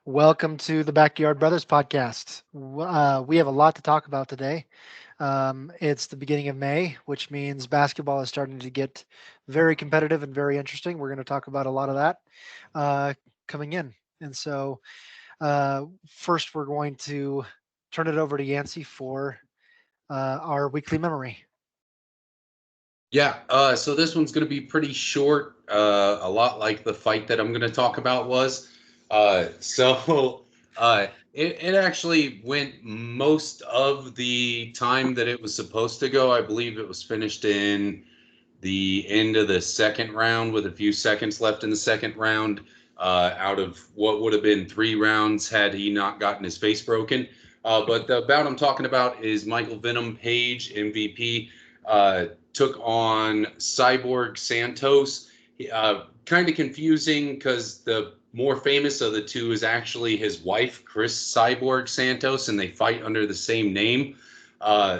Welcome to the Backyard Brothers podcast. We have a lot to talk about today. It's the beginning of May, which means basketball is starting to get very competitive and very interesting. We're going to talk about a lot of that uh, coming in. And so, first, we're going to turn it over to Yancey for our weekly memory. Yeah, so this one's going to be pretty short, a lot like the fight that I'm going to talk about was. So it actually went most of the time that it was supposed to go. I believe it was finished in the end of the second round with a few seconds left in the second round, out of what would have been 3 rounds had he not gotten his face broken. But the bout I'm talking about is Michael Venom Page, MVP, took on Cyborg Santos. Kind of confusing because the more famous of the two is actually his wife, Chris Cyborg Santos, and they fight under the same name.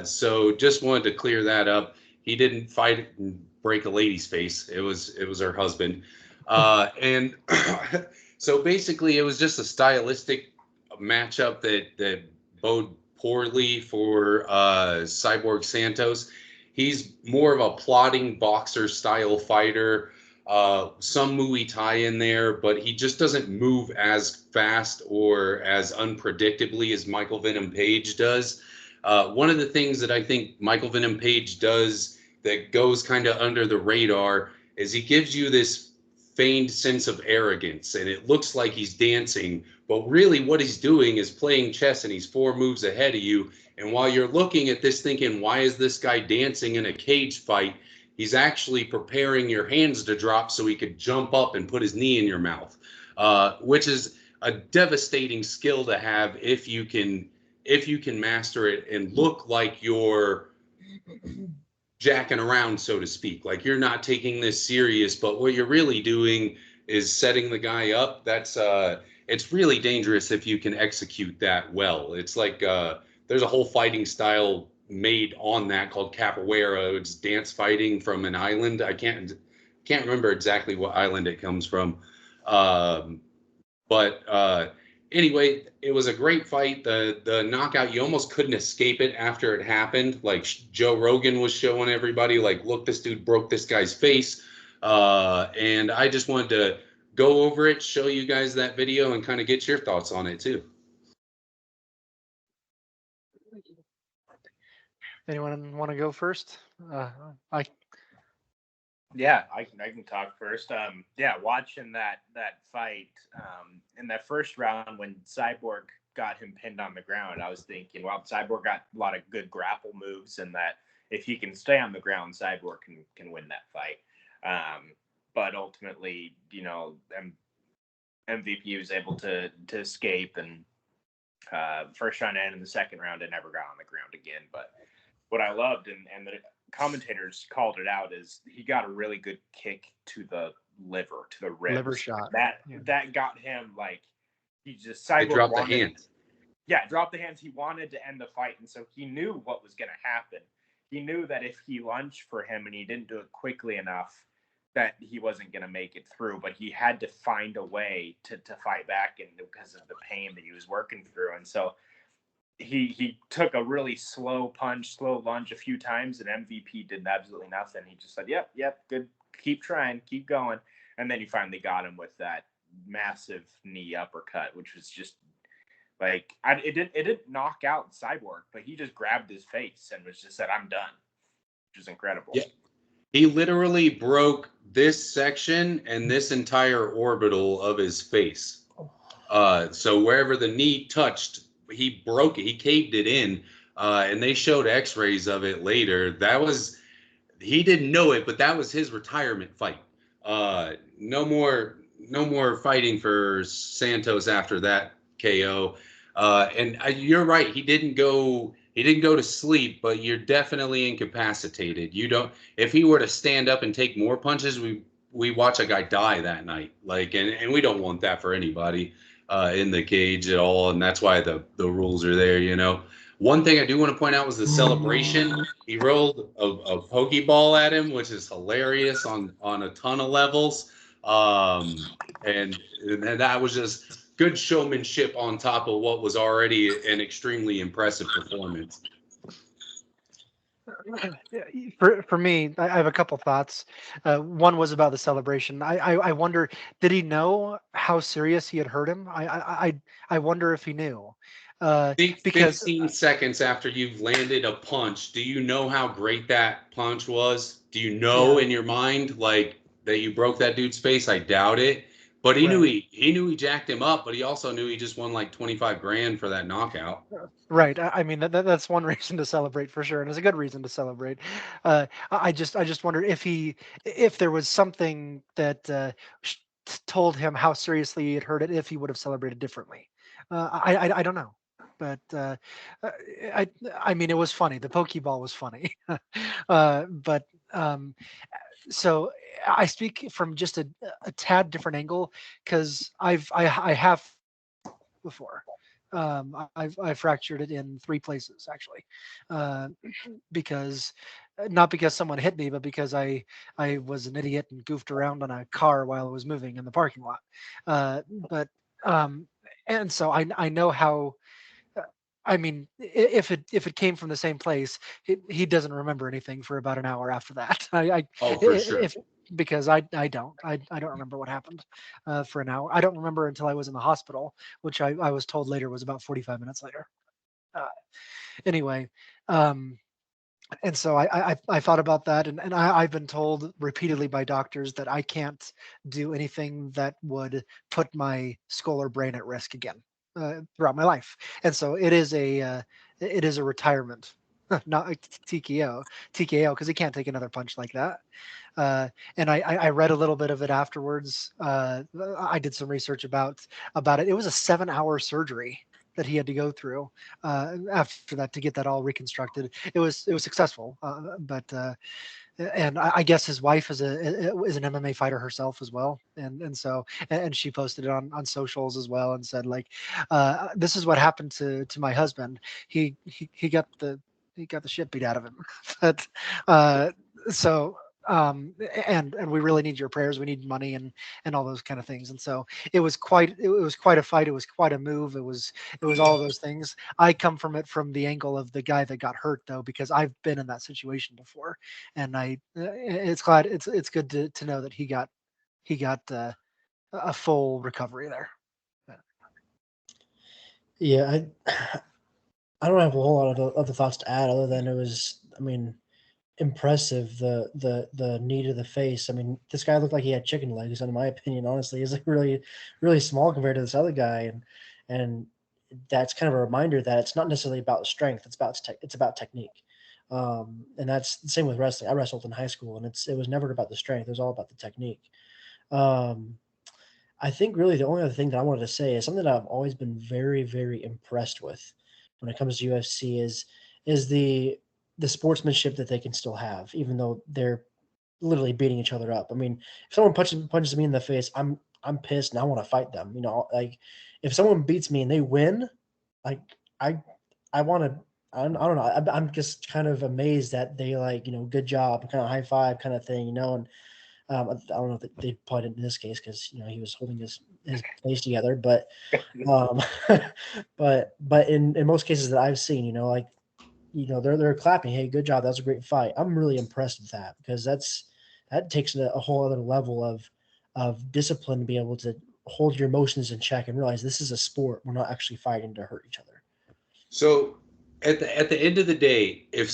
So just wanted to clear that up. He didn't fight and break a lady's face. It was her husband. And so basically, it was just a stylistic matchup that bode poorly for Cyborg Santos. He's more of a plodding boxer style fighter. Some Muay Thai in there, but he just doesn't move as fast or as unpredictably as Michael Venom Page does. One of the things that I think Michael Venom Page does that goes kind of under the radar is he gives you this feigned sense of arrogance, and it looks like he's dancing, but really what he's doing is playing chess, and he's 4 moves ahead of you. And while you're looking at this thinking, why is this guy dancing in a cage fight? He's actually preparing your hands to drop so he could jump up and put his knee in your mouth, which is a devastating skill to have if you can master it and look like you're jacking around, so to speak. Like you're not taking this serious, but what you're really doing is setting the guy up. It's really dangerous if you can execute that well. It's like there's a whole fighting style made on that called capoeira. It's dance fighting from an island. I can't remember exactly what island it comes from. Um, but anyway, it was a great fight. The knockout, you almost couldn't escape it after it happened. Like Joe Rogan was showing everybody, like, look, this dude broke this guy's face. And I just wanted to go over it, show you guys that video, and kind of get your thoughts on it too. Anyone want to go first? I Yeah, I can talk first. Yeah, watching that fight in that first round when Cyborg got him pinned on the ground, I was thinking, well, Cyborg got a lot of good grapple moves, and that if he can stay on the ground, Cyborg can win that fight. But ultimately, MVP was able to escape, and first round and in the second round, it never got on the ground again. But what I loved, and the commentators called it out, is he got a really good kick to the liver, to the ribs. liver shot. That got him, like, he just It Cyborg dropped the wanted, hands. yeah, dropped the hands. He wanted to end the fight, and so he knew what was going to happen. He knew that if he lunged for him and he didn't do it quickly enough, that he wasn't going to make it through. But he had to find a way to fight back, and because of the pain that he was working through. And so he took a really slow lunge a few times, and MVP did absolutely nothing. He just said, yep, good, keep trying, keep going. And then he finally got him with that massive knee uppercut, which was just like, it didn't knock out Cyborg, but he just grabbed his face and was just said, I'm done, which is incredible. Yeah. He literally broke this section and this entire orbital of his face. So wherever the knee touched, he broke it. He caved it in, and they showed X-rays of it later. He didn't know it, but that was his retirement fight. No more fighting for Santos after that KO. And you're right. He didn't go to sleep, but you're definitely incapacitated. You don't. If he were to stand up and take more punches, we watch a guy die that night. Like, and we don't want that for anybody in the cage at all. And that's why the rules are there. One thing I do want to point out was the celebration. He rolled a pokeball at him, which is hilarious on a ton of levels. And that was just good showmanship on top of what was already an extremely impressive performance. For me, I have a couple thoughts. One was about the celebration. I wonder, did he know how serious he had hurt him? I wonder if he knew, Think because 15 seconds after you've landed a punch, do you know how great that punch was? Do you know yeah, in your mind like that you broke that dude's face? I doubt it. But right. he knew he jacked him up, but he also knew he just won like 25 grand for that knockout. Right. I mean, that's one reason to celebrate for sure, and it's a good reason to celebrate. I just wondered if there was something that told him how seriously he had hurt it, if he would have celebrated differently. I don't know, but uh, I I mean, it was funny. The Pokeball was funny, but so I speak from just a tad different angle because I have before. I fractured it in 3 places actually, uh, because not because someone hit me, but because I was an idiot and goofed around on a car while I was moving in the parking lot. But um, and so I know how. uh, I mean, if it came from the same place, he doesn't remember anything for about an hour after that. Oh, for sure. If because I don't remember what happened for an hour. I don't remember until I was in the hospital, which I was told later was about 45 minutes later. Uh, anyway, um, and so I thought about that, and I've been told repeatedly by doctors that I can't do anything that would put my skull or brain at risk again throughout my life, and so it is a retirement, not a TKO because he can't take another punch like that. Uh, and I read a little bit of it afterwards. I did some research about it. It was a 7-hour surgery that he had to go through after that to get that all reconstructed. It was successful, but and I guess his wife is an MMA fighter herself as well, and so and she posted it on socials as well and said like, this is what happened to my husband. He got the shit beat out of him, but so and we really need your prayers. We need money and all those kind of things. And so it was quite a fight. It was quite a move. It was all of those things. I come from it from the angle of the guy that got hurt though, because I've been in that situation before, and it's good to know that he got a full recovery there. Yeah, I don't have a whole lot of other thoughts to add other than it was, I mean, impressive the knee to the face. I mean, this guy looked like he had chicken legs, in my opinion. Honestly, he's like really small compared to this other guy, and that's kind of a reminder that it's not necessarily about strength. It's about technique. And that's the same with wrestling. I wrestled in high school, and it was never about the strength. It was all about the technique. Um, I think really the only other thing that I wanted to say is something that I've always been very impressed with when it comes to UFC is the sportsmanship that they can still have, even though they're literally beating each other up. I mean, if someone punches me in the face, I'm pissed and I want to fight them. You know, like if someone beats me and they win, like I I want to. I don't know. I'm just kind of amazed that they like good job, kind of high five kind of thing, and I don't know if they probably didn't in this case because he was holding his face together, but um, but in most cases that I've seen, like they're clapping, hey, good job, that was a great fight. I'm really impressed with that because that takes a whole other level of discipline to be able to hold your emotions in check and realize this is a sport. We're not actually fighting to hurt each other. So at the end of the day, if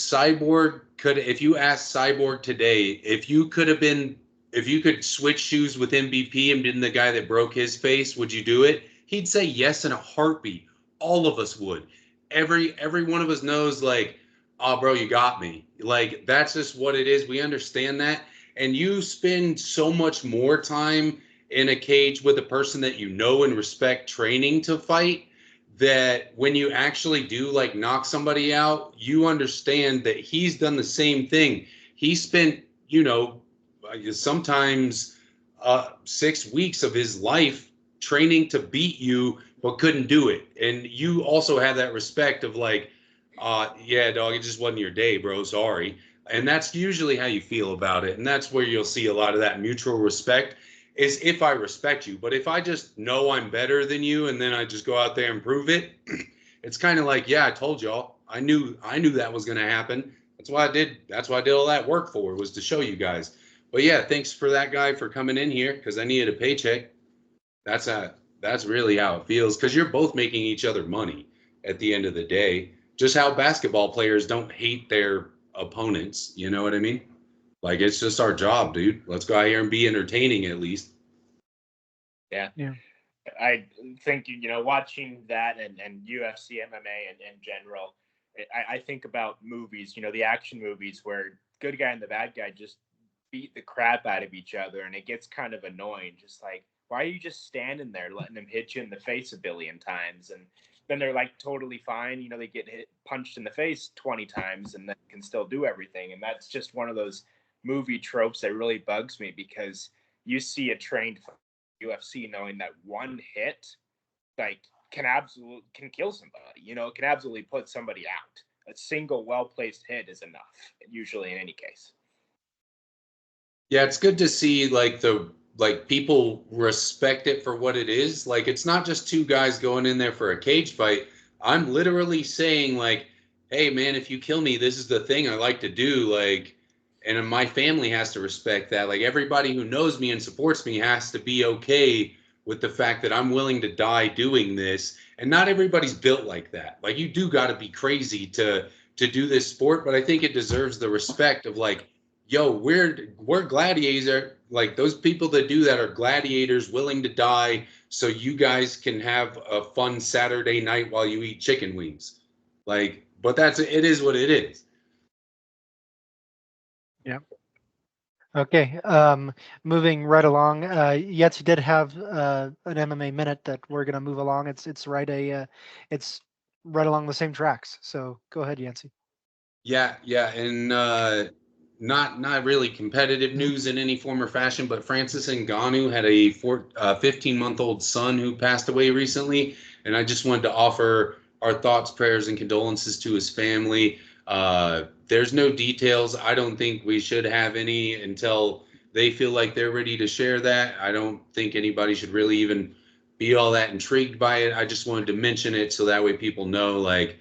you asked Cyborg today, if you could switch shoes with MVP and been the guy that broke his face, would you do it? He'd say yes in a heartbeat. All of us would. Every one of us knows like, oh bro, you got me. Like that's just what it is. We understand that. And you spend so much more time in a cage with a person that you know and respect training to fight that when you actually do like knock somebody out, you understand that he's done the same thing. He spent, I guess sometimes 6 weeks of his life training to beat you, but couldn't do it. And you also have that respect of like, yeah, dog, it just wasn't your day, bro. Sorry. And that's usually how you feel about it. And that's where you'll see a lot of that mutual respect. is if I respect you. But if I just know I'm better than you and then I just go out there and prove it, it's kind of like, yeah, I told y'all. I knew that was going to happen. That's why I did all that work for, was to show you guys. But yeah, thanks for that guy for coming in here, because I needed a paycheck. That's really how it feels, because you're both making each other money at the end of the day. Just how basketball players don't hate their opponents. You know what I mean? Like, it's just our job, dude. Let's go out here and be entertaining at least. Yeah. Yeah. I think, watching that and UFC, MMA in general, I think about movies, the action movies where good guy and the bad guy just beat the crap out of each other, and it gets kind of annoying. Just like, why are you just standing there letting them hit you in the face a billion times? And then they're like totally fine. They get punched in the face 20 times and then can still do everything. And that's just one of those movie tropes that really bugs me, because you see a trained UFC knowing that one hit like can kill somebody, can absolutely put somebody out. A single well-placed hit is enough, usually, in any case. Yeah, it's good to see like people respect it for what it is. Like, it's not just two guys going in there for a cage fight. I'm literally saying, like, hey man, if you kill me, this is the thing I like to do. Like, and my family has to respect that. Like, everybody who knows me and supports me has to be okay with the fact that I'm willing to die doing this. And not everybody's built like that. Like, you do got to be crazy to do this sport, but I think it deserves the respect of, like, yo, we're gladiators. Like, those people that do that are gladiators willing to die so you guys can have a fun Saturday night while you eat chicken wings. Like, but it is what it is. Yeah. Okay. Moving right along. Yancey did have an MMA minute that we're gonna move along. It's right along the same tracks. So go ahead, Yancey. Yeah, and not really competitive news in any form or fashion, but Francis Nganu had a 15-month-old son who passed away recently, and I just wanted to offer our thoughts, prayers, and condolences to his family. There's no details. I don't think we should have any until they feel like they're ready to share that. I don't think anybody should really even be all that intrigued by it. I just wanted to mention it so that way people know, like,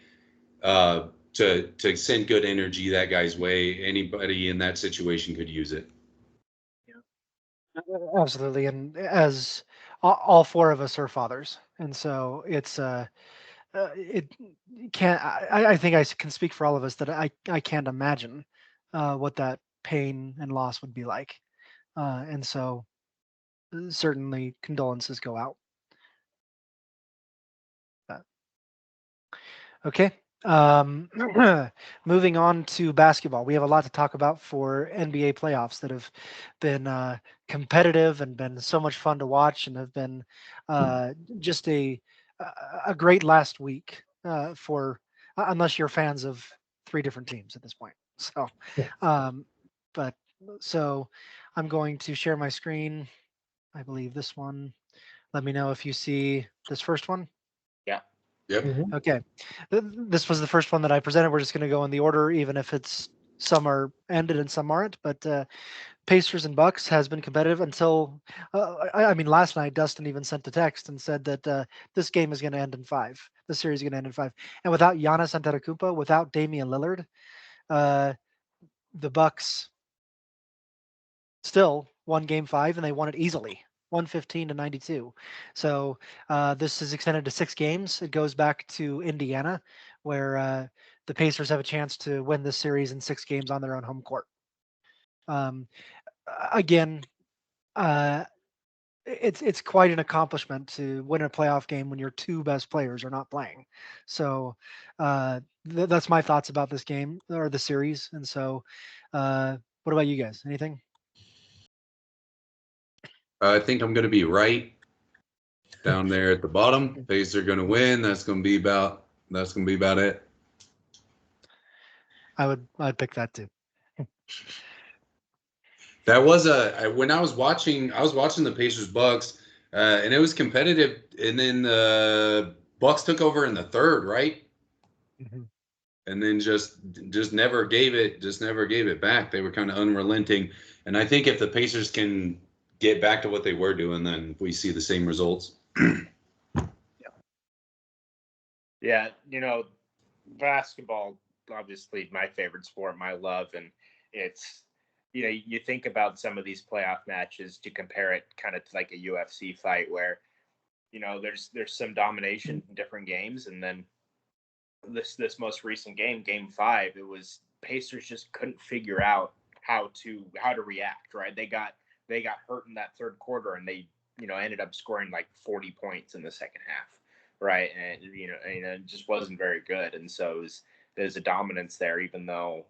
to send good energy that guy's way. Anybody in that situation could use it. Absolutely. And as all four of us are fathers, and so it can't. I think I can speak for all of us that I can't imagine what that pain and loss would be like. And so certainly condolences go out. Okay. Moving on to basketball, we have a lot to talk about for NBA playoffs that have been competitive and been so much fun to watch, and have been just a great last week for unless you're fans of three different teams at this point. So, um, but so I'm going to share my screen. I believe this one. Let me know if you see this first one. Yeah. Yep. Mhm. Okay. This was the first one that I presented. We're just going to go in the order, even if some are ended and some aren't. But Pacers and Bucks has been competitive until, I mean, last night Dustin even sent a text and said that this game is going to end in 5. The series is going to end in 5. And without Giannis Antetokounmpo, without Damian Lillard, the Bucks still won Game 5, and they won it easily. 115-92. So this is extended to 6 games. It goes back to Indiana, where the Pacers have a chance to win this series in 6 games on their own home court. Again, it's quite an accomplishment to win a playoff game when your two best players are not playing. So that's my thoughts about this game or the series. And so, what about you guys? Anything? I think I'm going to be right down there at the bottom. Pacers are going to win. That's going to be about it. I'd pick that too. That was when I was watching the Pacers Bucks, and it was competitive, and then the Bucks took over in the third, right? Mm-hmm. And then just never gave it back. They were kind of unrelenting, and I think if the Pacers can get back to what they were doing, then we see the same results. Yeah, basketball, obviously my favorite sport, my love, and it's, you think about some of these playoff matches to compare it kind of to like a UFC fight where, there's some domination in different games, and then this most recent game, Game 5, it was Pacers just couldn't figure out how to react. Right, they got hurt in that third quarter, and they ended up scoring like 40 points in the second half. Right, and it just wasn't very good, and so there's a dominance there, even though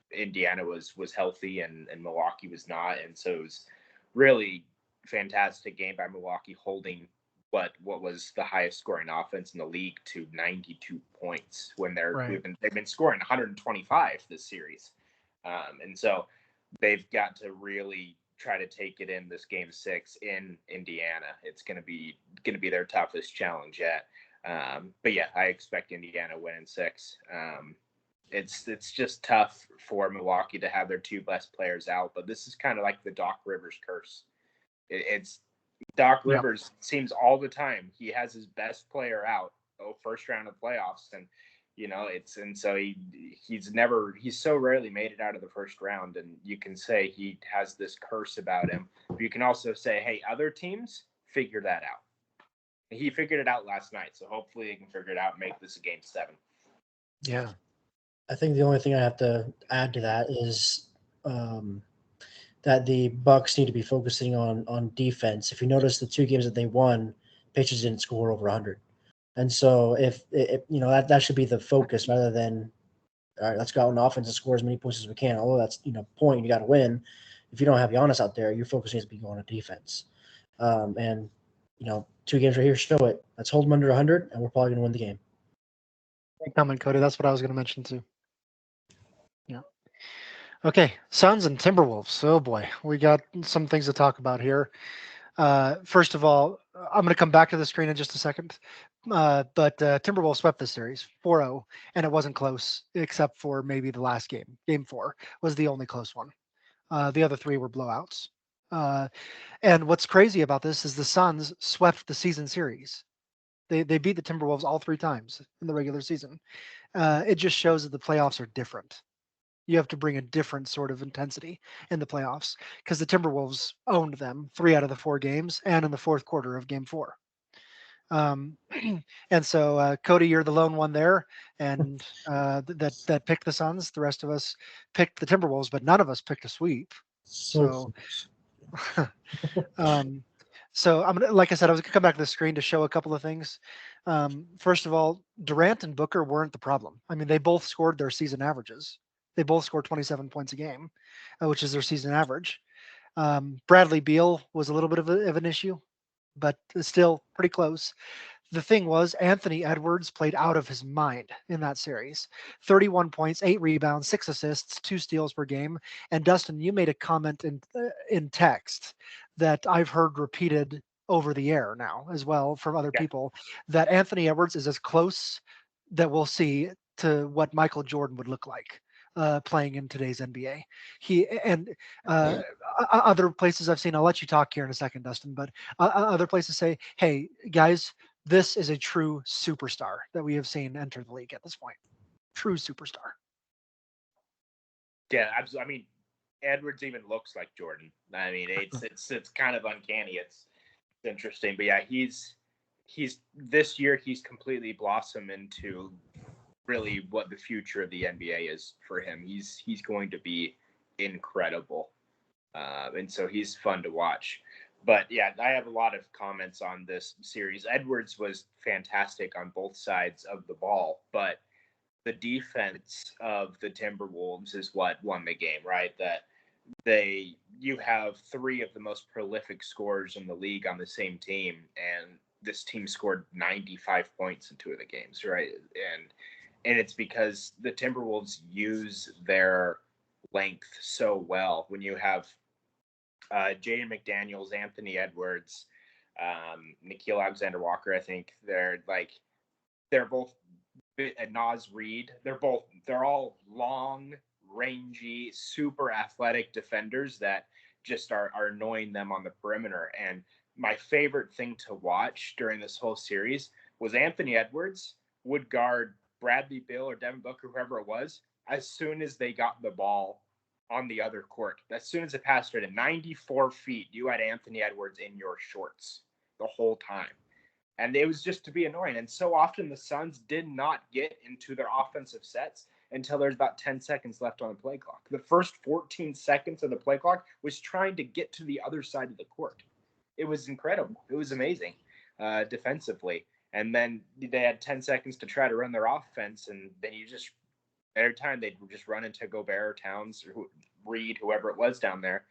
Indiana was healthy and Milwaukee was not, and so it was really fantastic game by Milwaukee, holding what was the highest scoring offense in the league to 92 points when they've been scoring 125 this series, and so they've got to really try to take it in this Game 6 in Indiana. It's going to be their toughest challenge yet. But yeah, I expect Indiana to win in 6. It's just tough for Milwaukee to have their two best players out, but this is kind of like the Doc Rivers curse. It's Doc Rivers seems all the time he has his best player out, first round of playoffs, and so he's so rarely made it out of the first round, and you can say he has this curse about him, but you can also say, hey, other teams figure that out. He figured it out last night, so hopefully he can figure it out and make this a Game 7. Yeah. I think the only thing I have to add to that is that the Bucks need to be focusing on defense. If you notice the 2 games that they won, Pacers didn't score over 100. And so if that should be the focus rather than, all right, let's go out on offense and score as many points as we can. Although that's, point, you got to win. If you don't have Giannis out there, your focus needs to be going to defense. And 2 games right here show it. Let's hold them under 100, and we're probably going to win the game. Great comment, Cody. That's what I was going to mention too. Yeah. Okay, Suns and Timberwolves. Oh boy, we got some things to talk about here. First of all, I'm going to come back to the screen in just a second. But Timberwolves swept this series 4-0, and it wasn't close except for maybe the last game. Game 4 was the only close one. The other 3 were blowouts. And what's crazy about this is the Suns swept the season series. They beat the Timberwolves all 3 times in the regular season. It just shows that the playoffs are different. You have to bring a different sort of intensity in the playoffs because the Timberwolves owned them 3 out of the 4 games and in the fourth quarter of Game 4. And so, Cody, you're the lone one there, and that picked the Suns. The rest of us picked the Timberwolves, but none of us picked a sweep. So so I'm gonna, like I said, I was gonna come back to the screen to show a couple of things. First of all, Durant and Booker weren't the problem. I mean, they both scored their season averages. They both scored 27 points a game, which is their season average. Bradley Beal was a little bit of an issue, but still pretty close. The thing was, Anthony Edwards played out of his mind in that series. 31 points, 8 rebounds, 6 assists, 2 steals per game. And Dustin, you made a comment in text that I've heard repeated over the air now as well from other people, that Anthony Edwards is as close that we'll see to what Michael Jordan would look like playing in today's NBA. Other places I've seen, I'll let you talk here in a second, Dustin, but other places say, hey, guys, this is a true superstar that we have seen enter the league at this point. True superstar. Yeah, absolutely. I mean, Edwards even looks like Jordan. I mean, it's kind of uncanny. It's interesting, but yeah, he's this year he's completely blossomed into really what the future of the NBA is for him. He's going to be incredible, and so he's fun to watch. But yeah, I have a lot of comments on this series. Edwards was fantastic on both sides of the ball, but the defense of the Timberwolves is what won the game, right? That you have 3 of the most prolific scorers in the league on the same team, and this team scored 95 points in 2 of the games, right? And it's because the Timberwolves use their length so well. When you have Jaden McDaniels, Anthony Edwards, Nickeil Alexander-Walker, I think they're both Naz Reid. They're all long, rangy, super athletic defenders that just are annoying them on the perimeter. And my favorite thing to watch during this whole series was Anthony Edwards would guard Bradley Beal or Devin Booker, whoever it was, as soon as they got the ball on the other court. As soon as it passed it at 94 feet, you had Anthony Edwards in your shorts the whole time. And it was just to be annoying. And so often the Suns did not get into their offensive sets until there's about 10 seconds left on the play clock. The first 14 seconds of the play clock was trying to get to the other side of the court. It was incredible. It was amazing defensively. And then they had 10 seconds to try to run their offense. And then every time they'd just run into Gobert, Towns, or Reed, whoever it was down there.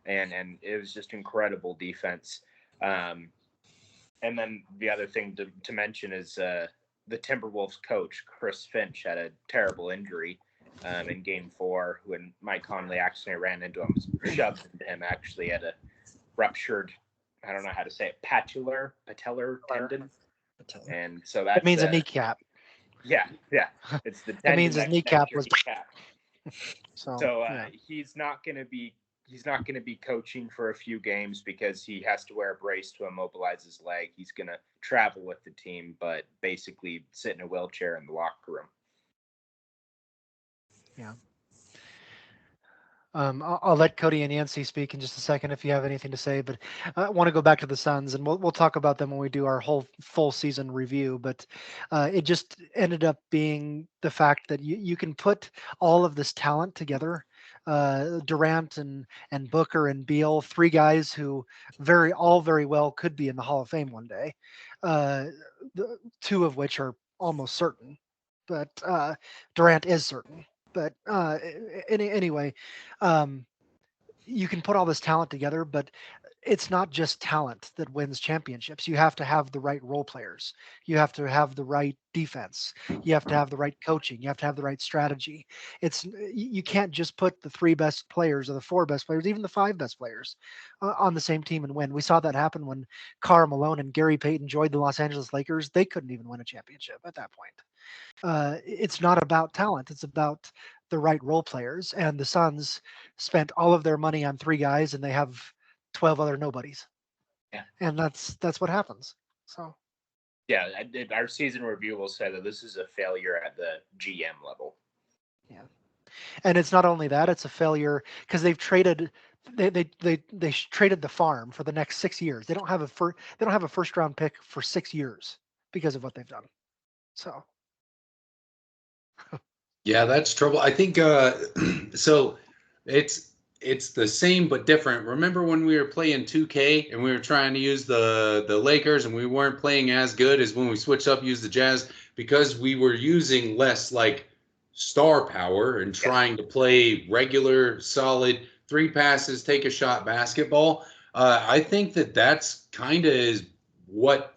And it was just incredible defense. And then the other thing to mention is the Timberwolves coach, Chris Finch, had a terrible injury in Game 4 when Mike Conley accidentally ran into him, shoved into him, actually had a ruptured, I don't know how to say it, patellar tendon. And so that means a kneecap. Yeah. It's the tendon. It means his kneecap was. So he's not going to be coaching for a few games because he has to wear a brace to immobilize his leg. He's going to travel with the team, but basically sit in a wheelchair in the locker room. Yeah. I'll let Cody and Yancey speak in just a second if you have anything to say, but I want to go back to the Suns, and we'll talk about them when we do our whole full season review. But it just ended up being the fact that you can put all of this talent together, Durant and Booker and Beal, three guys who very well could be in the Hall of Fame one day, two of which are almost certain, but Durant is certain. But anyway, you can put all this talent together, but it's not just talent that wins championships. You have to have the right role players. You have to have the right defense. You have to have the right coaching. You have to have the right strategy. You can't just put the three best players or the four best players, even the five best players, on the same team and win. We saw that happen when Karl Malone and Gary Payton joined the Los Angeles Lakers. They couldn't even win a championship at that point. It's not about talent. It's about the right role players. And the Suns spent all of their money on three guys, and they have 12 other nobodies. Yeah, and that's what happens. So, yeah, our season review will say that this is a failure at the GM level. Yeah, and it's not only that; it's a failure because they've traded. They traded the farm for the next 6 years. They don't have a first round pick for 6 years because of what they've done. So. Yeah, that's trouble. I think so it's the same but different. Remember when we were playing 2K and we were trying to use the Lakers and we weren't playing as good as when we switched up, use the Jazz, because we were using less like star power and trying to play regular, solid 3 passes, take a shot basketball. I think that's kind of is what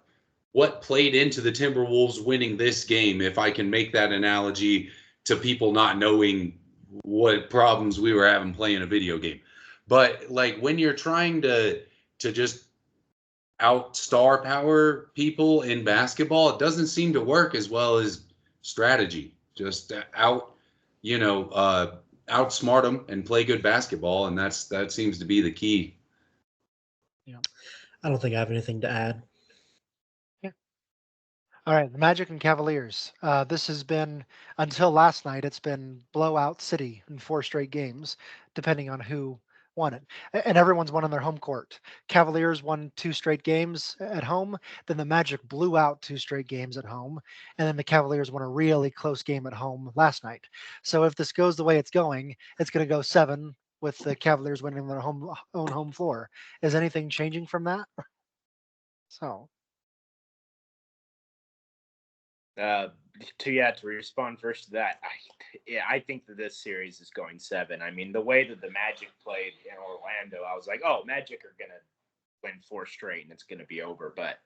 played into the Timberwolves winning this game, if I can make that analogy to people not knowing what problems we were having playing a video game. But like when you're trying to just out star power people in basketball, it doesn't seem to work as well as strategy. Just outsmart them and play good basketball, and that seems to be the key. Yeah, I don't think I have anything to add. All right, the Magic and Cavaliers. This has been, until last night, it's been blowout city in 4 straight games, depending on who won it. And everyone's won on their home court. Cavaliers won 2 straight games at home. Then the Magic blew out 2 straight games at home. And then the Cavaliers won a really close game at home last night. So if this goes the way it's going to go 7 with the Cavaliers winning their own home floor. Is anything changing from that? So... to respond first to that, I think that this series is going 7. I mean, the way that the Magic played in Orlando, I was like, oh, Magic are gonna win 4 straight and it's gonna be over. But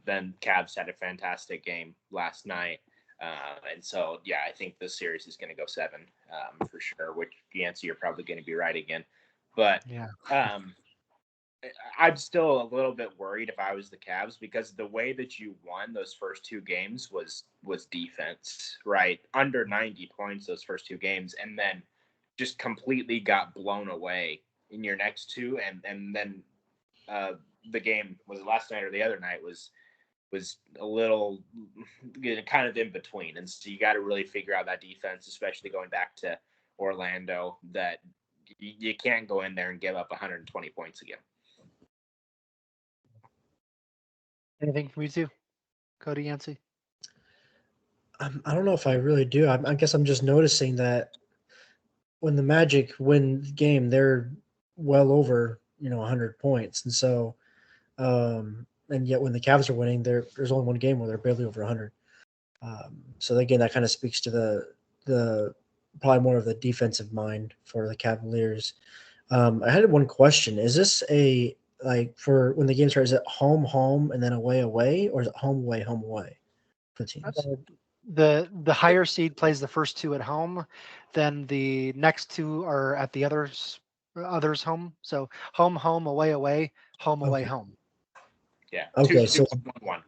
then Cavs had a fantastic game last night, and so I think this series is gonna go 7 for sure. Which, Yancey, you're probably gonna be right again, but I'm still a little bit worried if I was the Cavs, because the way that you won those first 2 games was defense, right? Under 90 points those first 2 games, and then just completely got blown away in your next two, and then the game was last night or the other night was a little kind of in between, and so you got to really figure out that defense, especially going back to Orlando, that you can't go in there and give up 120 points again. Anything from you two, Cody, Yancey? I don't know if I really do. I guess I'm just noticing that when the Magic win the game, they're well over 100 points, and so and yet when the Cavs are winning, there's only one game where they're barely over 100. So again, that kind of speaks to the probably more of the defensive mind for the Cavaliers. I had one question: is this for when the game starts? Is it home and then away, or is it home away for the teams? The higher seed plays the first two at home, then the next two are at the others home. So home, away, home, away, Okay. home. Yeah. Okay, Two, 1-1.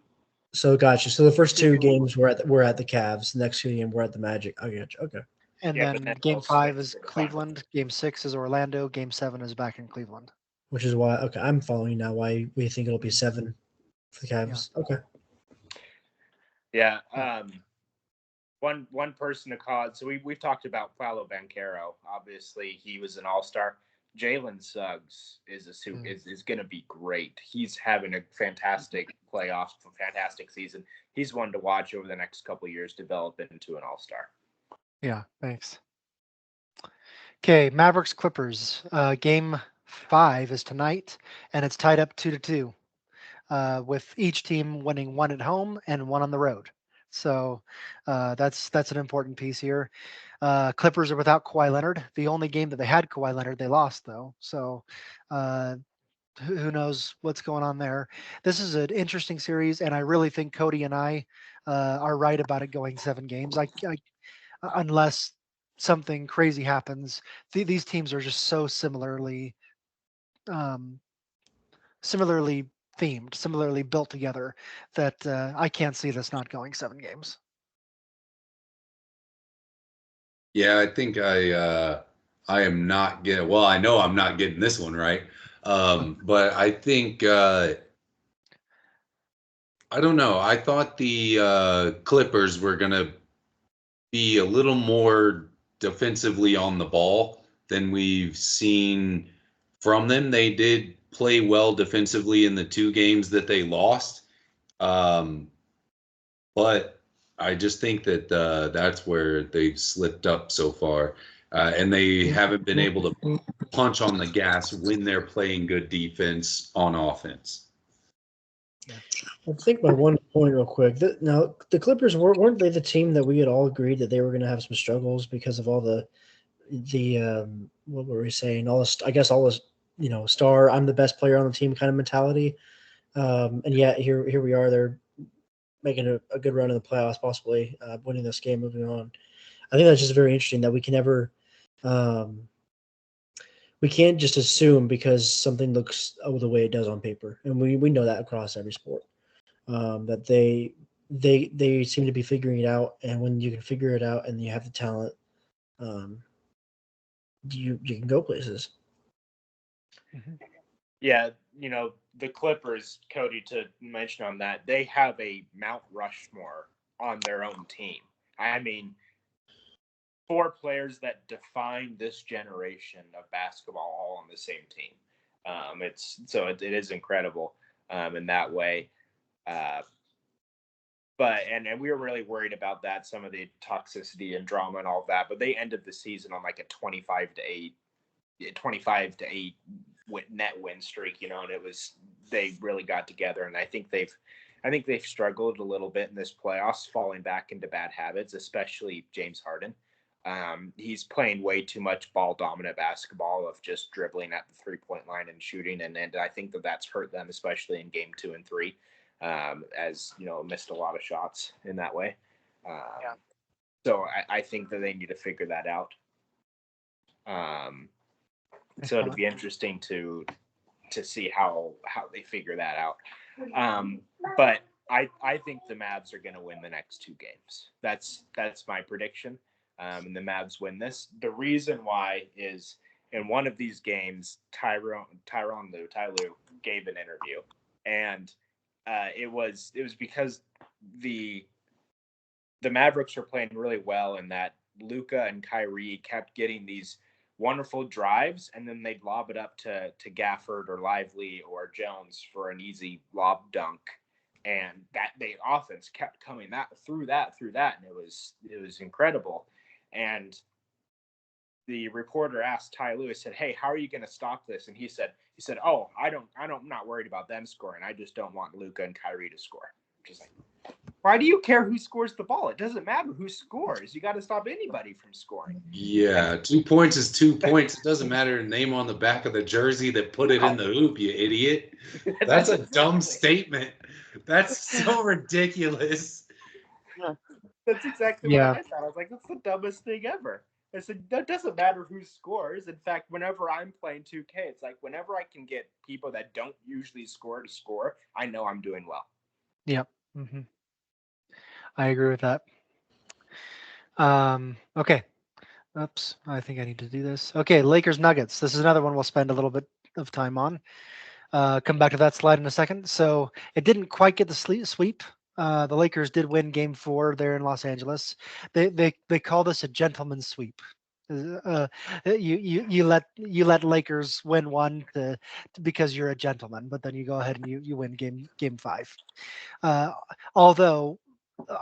So gotcha. So the first two games were at the Cavs. The next two games were at the Magic. I gotcha. Okay. And Yeah, then but then game they'll 5 switch is for the Cleveland, game 6 is Orlando, game 7 is back in Cleveland. Which is why I'm following now why we think it'll be 7 for the Cavs. Yeah. Okay. Yeah. One person to call it. So we've talked about Paolo Banchero. Obviously, he was an all-star. Jalen Suggs is going to be great. He's having a fantastic playoff, fantastic season. He's one to watch over the next couple of years develop into an all-star. Yeah, thanks. Okay, Mavericks Clippers. Game 5 is tonight, and it's tied up 2-2, with each team winning 1 at home and 1 on the road. So that's an important piece here. Clippers are without Kawhi Leonard. The only game that they had Kawhi Leonard, they lost though. So who knows what's going on there? This is an interesting series, and I really think Cody and I are right about it going 7 games. Unless something crazy happens, these teams are just so similarly themed, similarly built together that I can't see this not going 7 games. Yeah, I think I am not getting. Well, I know I'm not getting this one right, but I think I don't know. I thought the Clippers were gonna be a little more defensively on the ball than we've seen from them. They did play well defensively in the 2 games that they lost, but I just think that that's where they've slipped up so far, and they haven't been able to punch on the gas when they're playing good defense on offense. I think my one point real quick. Now the Clippers weren't they the team that we had all agreed that they were going to have some struggles because of all the what were we saying? All this, I guess all this star. I'm the best player on the team kind of mentality. And yet here we are. They're making a good run in the playoffs, possibly winning this game, moving on. I think that's just very interesting that we can never, we can't just assume because something looks the way it does on paper, and we know that across every sport, that they seem to be figuring it out, and when you can figure it out and you have the talent, you can go places. Mm-hmm. Yeah, the Clippers, Cody, to mention on that, they have a Mount Rushmore on their own team. I mean, 4 players that define this generation of basketball all on the same team. It is incredible in that way. But we were really worried about that, some of the toxicity and drama and all of that. But they ended the season on like a 25-8 net win streak, and they really got together, and I think they've struggled a little bit in this playoffs, falling back into bad habits, especially James Harden. He's playing way too much ball dominant basketball of just dribbling at the 3-point line and shooting, and I think that's hurt them, especially in game 2 and 3, as missed a lot of shots in that way. So I think that they need to figure that out. So it'll be interesting to see how they figure that out. But I think the Mavs are going to win the next 2 games. That's my prediction. And the Mavs win this. The reason why is in one of these games, Ty Lue gave an interview, and it was because the Mavericks were playing really well, and that Luka and Kyrie kept getting these wonderful drives, and then they'd lob it up to Gafford or Lively or Jones for an easy lob dunk, and that the offense kept coming through that, and it was incredible. And the reporter asked Ty Lue, said, "Hey, how are you going to stop this?" And he said, "Oh, I'm not worried about them scoring. I just don't want Luka and Kyrie to score." Just like, why do you care who scores the ball? It doesn't matter who scores. You got to stop anybody from scoring. Yeah, 2 points is 2 points. It doesn't matter the name on the back of the jersey that put it in the hoop, you idiot. That's a dumb statement. That's so ridiculous. That's exactly what I thought. I was like, that's the dumbest thing ever. I said, that doesn't matter who scores. In fact, whenever I'm playing 2K, it's like whenever I can get people that don't usually score to score, I know I'm doing well. Yep. Mm-hmm. I agree with that. Okay. Oops. I think I need to do this. Okay. Lakers Nuggets. This is another one we'll spend a little bit of time on. Come back to that slide in a second. So it didn't quite get the sweep. The Lakers did win Game 4 there in Los Angeles. They call this a gentleman's sweep. You let Lakers win one because you're a gentleman, but then you go ahead and you win game 5. Although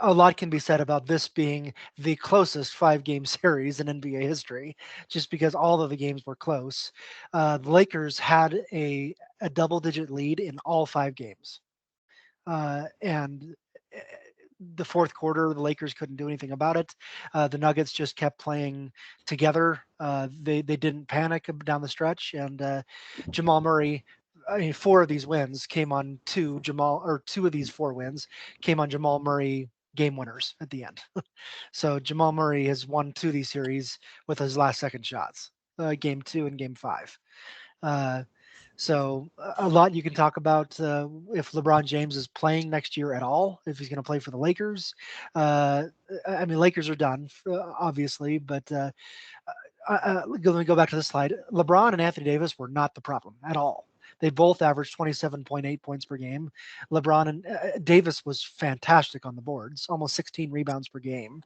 a lot can be said about this being the closest 5-game series in NBA history, just because all of the games were close. The Lakers had a double-digit lead in all 5 games, and the fourth quarter, the Lakers couldn't do anything about it. The Nuggets just kept playing together. They didn't panic down the stretch, and Jamal Murray. I mean, 4 of these wins came on 2 of these 4 wins came on Jamal Murray game winners at the end. So Jamal Murray has won 2 of these series with his last second shots, game 2 and game 5. So a lot you can talk about if LeBron James is playing next year at all, if he's going to play for the Lakers. I mean, Lakers are done, obviously, but let me go back to this slide. LeBron and Anthony Davis were not the problem at all. They both averaged 27.8 points per game. LeBron and Davis was fantastic on the boards, almost 16 rebounds per game.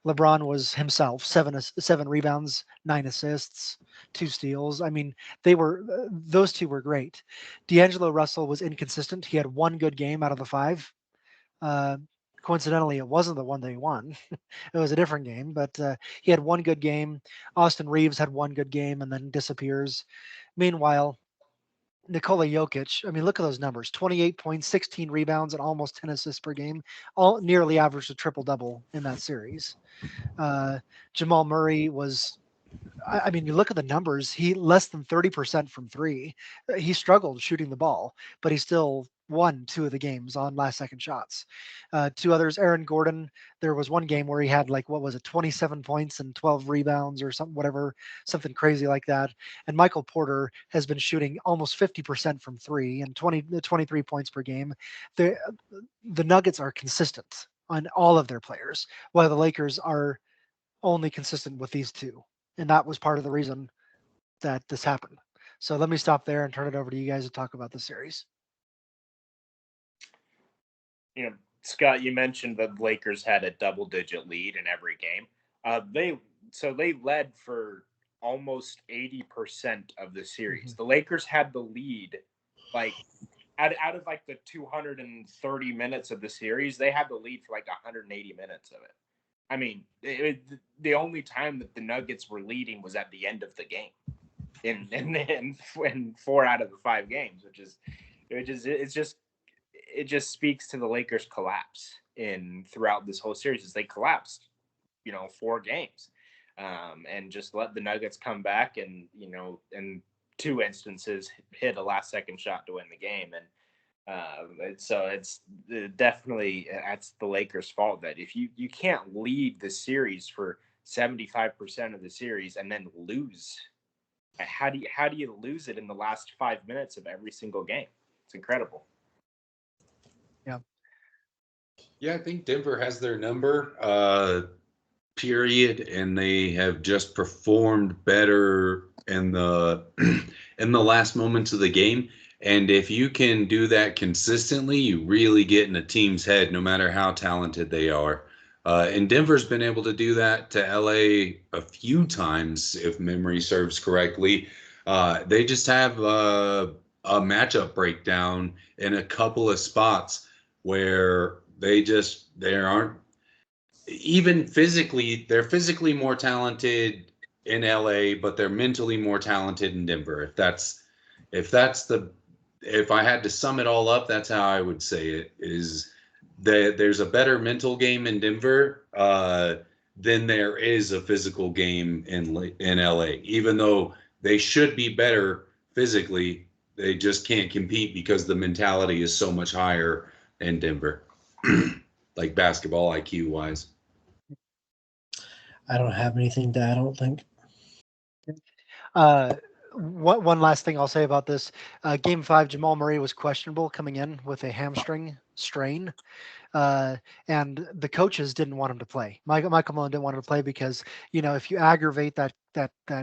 LeBron was himself, 7 rebounds, 9 assists, 2 steals. I mean, those two were great. D'Angelo Russell was inconsistent. He had 1 good game out of the 5. Coincidentally, it wasn't the one they won. It was a different game, but he had 1 good game. Austin Reeves had 1 good game and then disappears. Meanwhile, Nikola Jokic, I mean, look at those numbers: 28 points, 16 rebounds, and almost 10 assists per game. All nearly averaged a triple-double in that series. Jamal Murray was, I mean, you look at the numbers, he less than 30% from 3. He struggled shooting the ball, but he still won 2 of the games on last second shots. 2 others, Aaron Gordon, there was one game where he had 27 points and 12 rebounds or something crazy like that. And Michael Porter has been shooting almost 50% from 3 and 23 points per game. The Nuggets are consistent on all of their players, while the Lakers are only consistent with these 2. And that was part of the reason that this happened. So let me stop there and turn it over to you guys to talk about the series. Scott, you mentioned the Lakers had a double-digit lead in every game. They led for almost 80% of the series. Mm-hmm. The Lakers had the lead, out of the 230 minutes of the series, they had the lead for 180 minutes of it. I mean, the only time that the Nuggets were leading was at the end of the game, in 4 out of the 5 games, it just speaks to the Lakers' collapse throughout this whole series. As they collapsed, 4 games, and just let the Nuggets come back and in 2 instances hit a last-second shot to win the game. And so it's definitely that's the Lakers' fault that if you can't lead the series for 75% of the series and then lose, how do you lose it in the last 5 minutes of every single game? It's incredible. Yeah, I think Denver has their number, period, and they have just performed better in the in the last moments of the game. And if you can do that consistently, you really get in a team's head, no matter how talented they are. And Denver's been able to do that to LA a few times, if memory serves correctly. They just have a matchup breakdown in a couple of spots where they aren't even physically, they're physically more talented in LA, but they're mentally more talented in Denver. If I had to sum it all up, that's how I would say it, is that there's a better mental game in Denver than there is a physical game in LA. Even though they should be better physically, they just can't compete because the mentality is so much higher in Denver, like basketball IQ wise. I don't have anything to add, I don't think. One last thing I'll say about this. Game 5, Jamal Murray was questionable coming in with a hamstring strain. And the coaches didn't want him to play. Michael Malone didn't want him to play because, if you aggravate that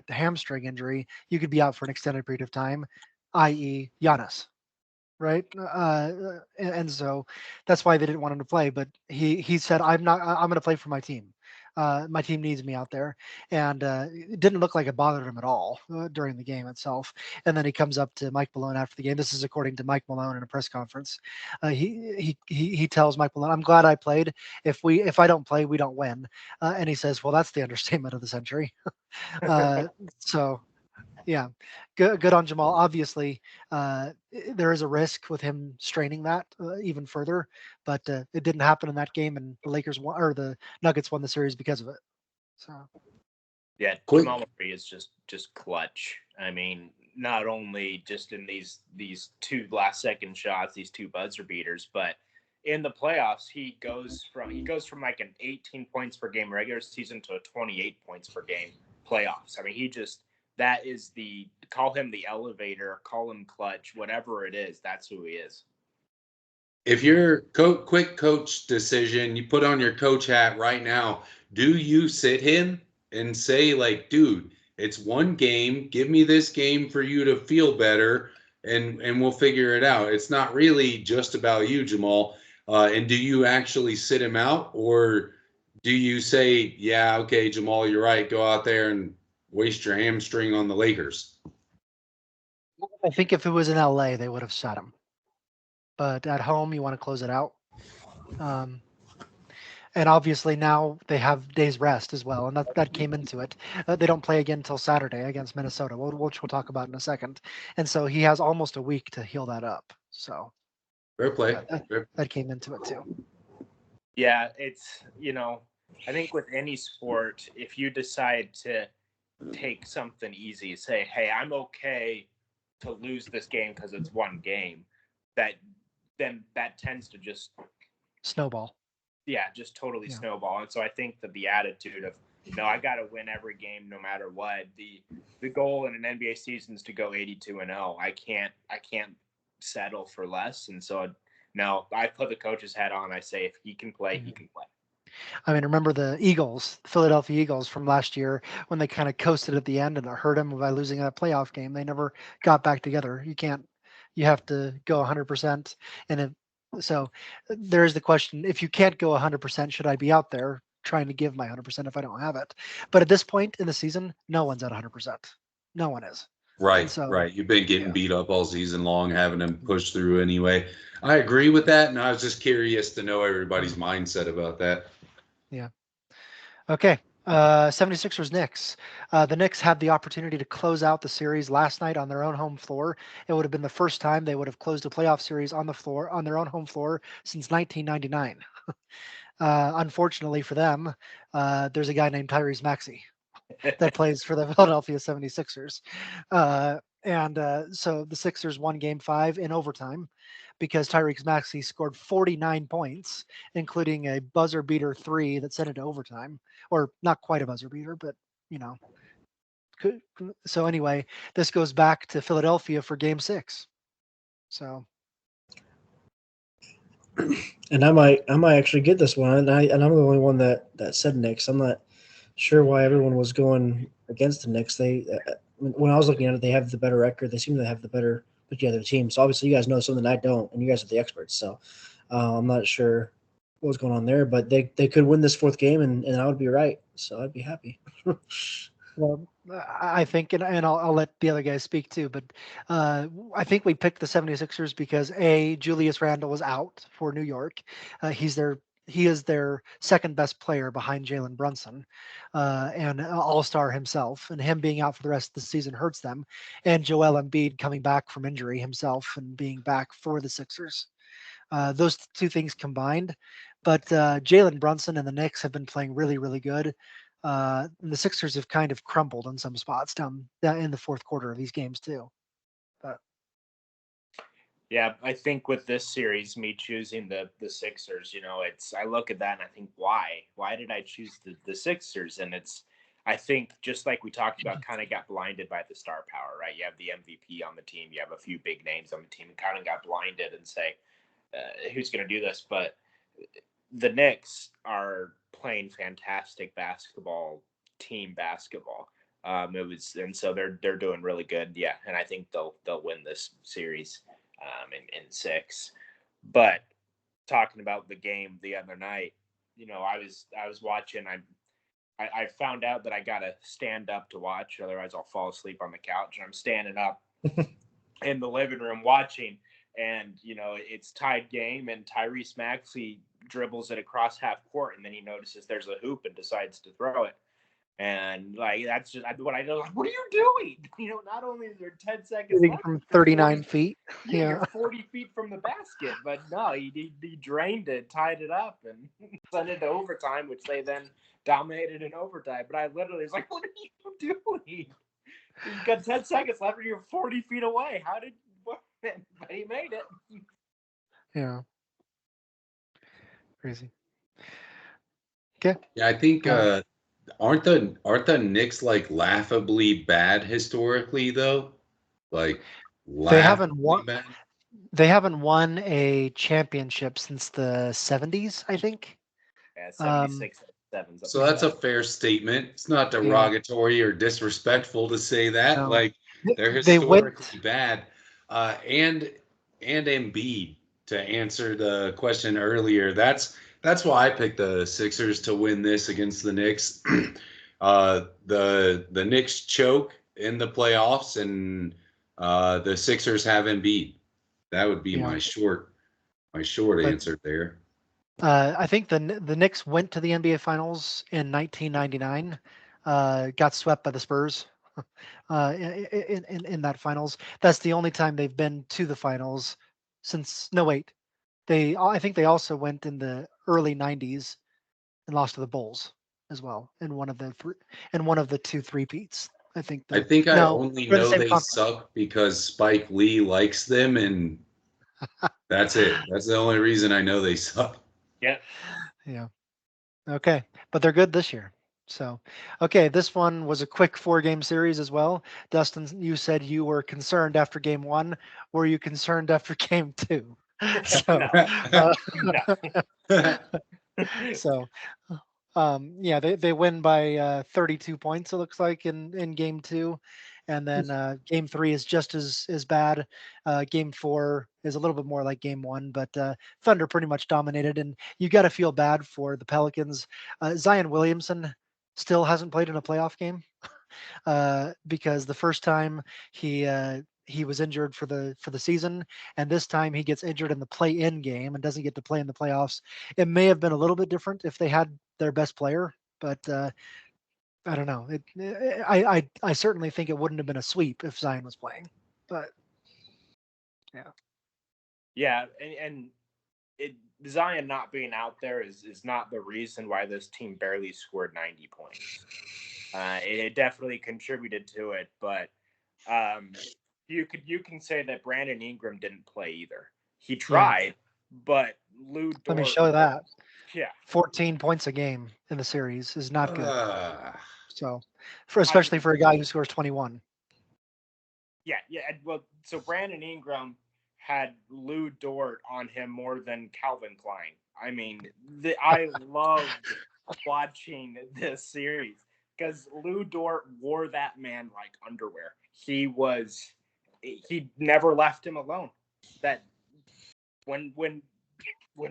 hamstring injury, you could be out for an extended period of time, i.e. Giannis. Right. And so that's why they didn't want him to play. But he said, I'm going to play for my team. My team needs me out there. And it didn't look like it bothered him at all during the game itself. And then he comes up to Mike Malone after the game. This is according to Mike Malone in a press conference. He tells Mike Malone, I'm glad I played. If I don't play, we don't win. And he says, well, that's the understatement of the century. So yeah, good on Jamal. Obviously, there is a risk with him straining that even further, but it didn't happen in that game, and the Lakers won, or the Nuggets won the series because of it. So, yeah, Jamal Murray is just clutch. I mean, not only just in these two last second shots, these two buzzer beaters, but in the playoffs, he goes from like an 18 points per game regular season to a 28 points per game playoffs. I mean, that is call him the elevator, call him clutch, whatever it is, that's who he is. If your quick coach decision, you put on your coach hat right now, do you sit him and say, like, dude, it's one game, give me this game for you to feel better, and we'll figure it out. It's not really just about you, Jamal. And do you actually sit him out, or do you say, yeah, okay, Jamal, you're right, go out there and waste your hamstring on the Lakers? I think if it was in LA, they would have shot him. But at home, you want to close it out. And obviously now they have days rest as well, and that came into it. They don't play again until Saturday against Minnesota, which we'll talk about in a second. And so he has almost a week to heal that up. So fair play. That came into it too. Yeah, it's, I think with any sport, if you decide to take something easy, say, hey, I'm okay to lose this game because it's one game, then that tends to just snowball. Yeah, just totally snowball. And so I think that the attitude of, I got to win every game no matter what. The goal in an NBA season is to go 82-0. I can't settle for less. And so no, I put the coach's hat on. I say if he can play, he can play. I mean, remember the Philadelphia Eagles from last year when they kind of coasted at the end and it hurt them by losing that playoff game. They never got back together. You have to go 100%. And so there's the question, if you can't go 100%, should I be out there trying to give my 100% if I don't have it? But at this point in the season, no one's at 100%. No one is. Right, right. You've been getting beat up all season long, having them push through anyway. I agree with that, and I was just curious to know everybody's mindset about that. Yeah. Okay. 76ers Knicks. The Knicks had the opportunity to close out the series last night on their own home floor. It would have been the first time they would have closed a playoff series on their own home floor since 1999. Unfortunately for them, there's a guy named Tyrese Maxey that plays for the Philadelphia 76ers. So the Sixers won Game 5 in overtime because Tyrese Maxey scored 49 points, including a buzzer beater 3 that sent it to overtime, or not quite a buzzer beater, but So anyway, this goes back to Philadelphia for Game 6. So. And I might actually get this one, and I'm the only one that said Knicks. I'm not sure why everyone was going against the Knicks. when I was looking at it, they have the better record. They seem to have the better put together team. So obviously, you guys know something I don't, and you guys are the experts. So I'm not sure what's going on there, but they could win this fourth game, and I would be right. So I'd be happy. Well, I think, and I'll let the other guys speak too, but I think we picked the 76ers because Julius Randle was out for New York. He is their second best player behind Jalen Brunson, and an all-star himself, and him being out for the rest of the season hurts them. And Joel Embiid coming back from injury himself and being back for the Sixers. Those two things combined. But Jalen Brunson and the Knicks have been playing really, really good. And the Sixers have kind of crumbled in some spots down in the fourth quarter of these games too. But yeah, I think with this series, me choosing the Sixers, I look at that and I think, why did I choose the Sixers? And I think just like we talked about, kind of got blinded by the star power, right? You have the MVP on the team, you have a few big names on the team, and kind of got blinded and say, who's going to do this? But the Knicks are playing fantastic team basketball. And so they're doing really good. Yeah, and I think they'll win this series in 6. But talking about the game the other night, I was watching. I found out that I gotta stand up to watch, otherwise I'll fall asleep on the couch. And I'm standing up in the living room watching, and it's tied game, and Tyrese Maxey dribbles it across half court, and then he notices there's a hoop and decides to throw it. And that's just what I know. Like, what are you doing? Not only is there 10 seconds left, from 39 feet, you're 40 feet from the basket, but no, he drained it, tied it up, and sent it to overtime, which they then dominated in overtime. But I literally was like, "What are you doing? You got 10 seconds left, and you're 40 feet away. How did?" But he made it. Yeah, crazy. Okay. Yeah, I think aren't the Knicks like laughably bad historically though? Like They haven't laughably won. bad. They haven't won a championship since the 70s, I think. Yeah, 76, 7. So that's a fair statement. It's not Yeah. derogatory or disrespectful to say that. No. Like they're They went. historically bad. And Embiid, to answer the question earlier, that's why I picked the Sixers to win this against the Knicks. The Knicks choke in the playoffs, and the Sixers have Embiid. That would be Yeah. my short But- answer there. I think the Knicks went to the NBA Finals in 1999. Got swept by the Spurs in that finals. That's the only time they've been to the finals since. No, wait. I think they also went in the early 90s and lost to the Bulls as well in one of the two three-peats. I think. I think I no, only we're in the know same they conference. suck because Spike Lee likes them, and that's it. That's the only reason I know they suck. Yeah. Yeah. Okay, but they're good this year. So, okay, this one was a quick 4-game series as well. Dustin, you said you were concerned after game 1. Were you concerned after game 2? So, so, yeah, they win by 32 points. It looks like in game 2, and then game 3 is just as bad. Game 4 is a little bit more like game 1, but Thunder pretty much dominated. And you got to feel bad for the Pelicans. Zion Williamson still hasn't played in a playoff game because the first time he was injured for the season, and this time he gets injured in the play-in game and doesn't get to play in the playoffs. It may have been a little bit different if they had their best player, but I don't know. I certainly think it wouldn't have been a sweep if Zion was playing, but yeah, and Zion not being out there is not the reason why this team barely scored 90 points. It definitely contributed to it, but you can say that Brandon Ingram didn't play either. He tried, but Lou Dort. Let me show that. Yeah, 14 points a game in the series is not good. Ah. So, especially for a guy who scores 21. Yeah. Well, so Brandon Ingram had Lou Dort on him more than Calvin Klein. I mean, I loved watching this series because Lou Dort wore that man like underwear. He never left him alone. That when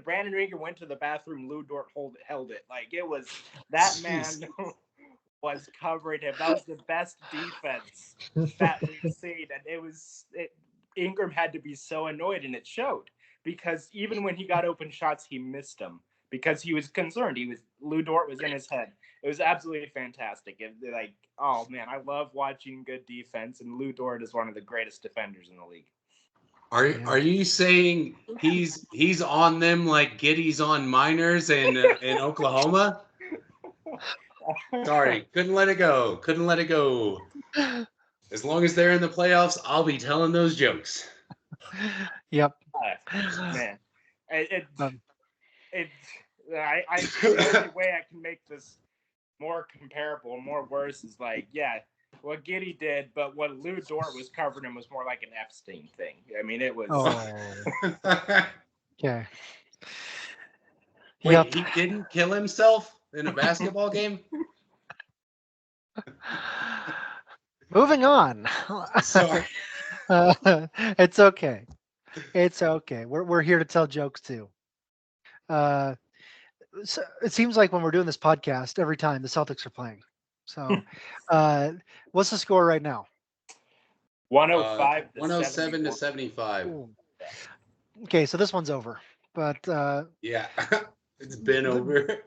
Brandon Ingram went to the bathroom, Lou Dort held it. Like it was that man was covering him. That was the best defense that we've seen, and Ingram had to be so annoyed, and it showed because even when he got open shots, he missed them because he was concerned. Lou Dort was in his head. It was absolutely fantastic. Oh man, I love watching good defense, and Lou Dort is one of the greatest defenders in the league. Are you saying he's on them like Giddy's on Miners in Oklahoma? Sorry, couldn't let it go. Couldn't let it go. As long as they're in the playoffs, I'll be telling those jokes. Yep. Man, the only way I can make this more comparable, more worse is what Giddy did, but what Lou Dort was covering him was more like an Epstein thing. I mean, it was. Okay. Wait, he didn't kill himself in a basketball game? Moving on. Sorry. It's okay. It's okay. We're here to tell jokes too. So it seems like when we're doing this podcast, every time the Celtics are playing. So, what's the score right now? 105 107 to 75. Ooh. Okay, so this one's over. But yeah, it's been over.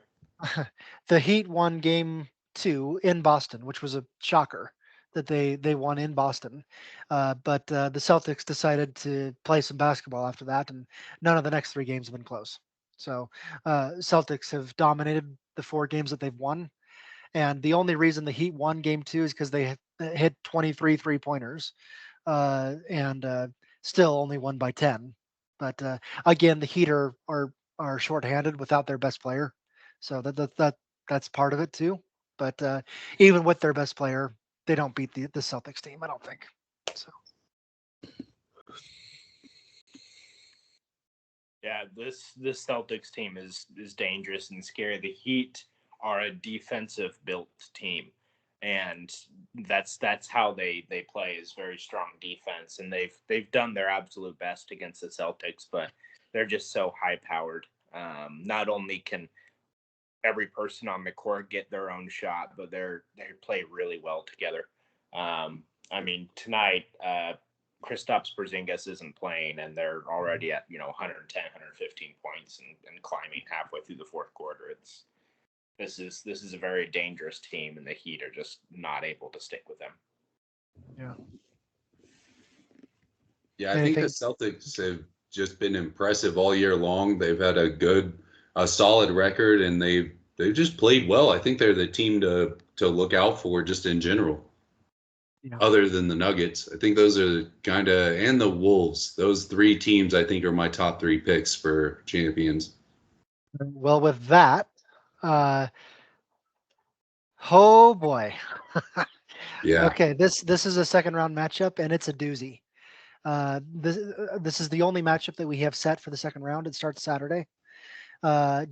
The Heat won Game 2 in Boston, which was a shocker that they won in Boston. But the Celtics decided to play some basketball after that, and none of the next 3 games have been close. So Celtics have dominated the 4 games that they've won. And the only reason the Heat won Game 2 is because they hit 23 3-pointers and still only won by 10. But again, the Heat are shorthanded without their best player, so that's part of it too. But even with their best player, they don't beat the Celtics team, I don't think. So. Yeah, this Celtics team is dangerous and scary. The Heat are a defensive built team, and that's how they play, is very strong defense, and they've done their absolute best against the Celtics, but they're just so high powered. Not only can every person on the court get their own shot, but they play really well together. I mean, tonight Kristaps Porzingis isn't playing, and they're already at 110, 115 points and climbing halfway through the fourth quarter. This is a very dangerous team, and the Heat are just not able to stick with them. Yeah. Yeah, I think the Celtics have just been impressive all year long. They've had a solid record, and they've just played well. I think they're the team to look out for just in general. Yeah. Other than the Nuggets, I think those are and the Wolves. Those 3 teams, I think, are my top 3 picks for champions. Well, with that, oh boy. Yeah. Okay, this is a second round matchup, and it's a doozy. This is the only matchup that we have set for the second round. It starts Saturday.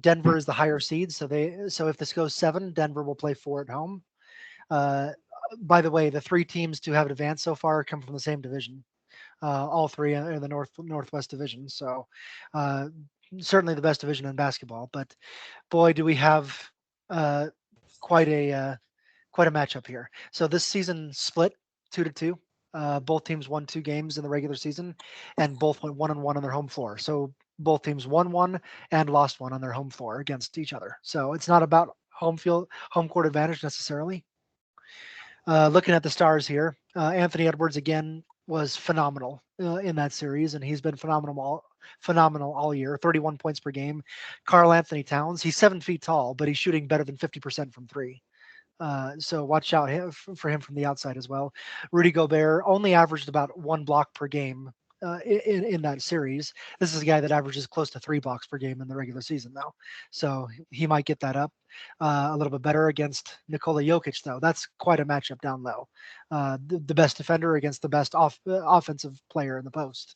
Denver is the higher seed, so if this goes 7, Denver will play 4 at home. By the way, the 3 teams to have advanced so far come from the same division. All 3 in the Northwest Division. So certainly the best division in basketball. But boy, do we have quite a matchup here. So this season split 2-2. Both teams won 2 games in the regular season, and both went 1-1 on their home floor. So both teams won 1 and lost 1 on their home floor against each other. So it's not about home court advantage necessarily. Looking at the stars here, Anthony Edwards again was phenomenal in that series, and he's been phenomenal all year. 31 points per game. Karl Anthony Towns, he's 7 feet tall, but he's shooting better than 50% from 3. So watch out for him from the outside as well. Rudy Gobert only averaged about 1 block per game in that series. This is a guy that averages close to 3 blocks per game in the regular season, though. So he might get that up a little bit better against Nikola Jokic, though. That's quite a matchup down low. The best defender against the best offensive player in the post.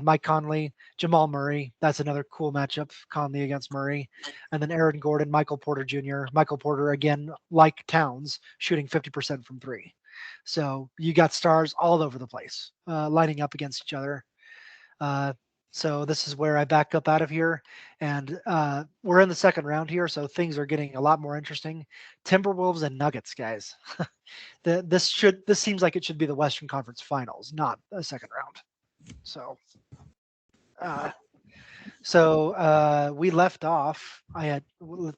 Mike Conley, Jamal Murray. That's another cool matchup. Conley against Murray, and then Aaron Gordon, Michael Porter Jr. Michael Porter again, like Towns, shooting 50% from three. So you got stars all over the place lining up against each other. Uh, so this is where I back up out of here, and we're in the second round here, so things are getting a lot more interesting. Timberwolves and Nuggets, guys. This seems like it should be the Western Conference Finals, not a second round. So, we left off.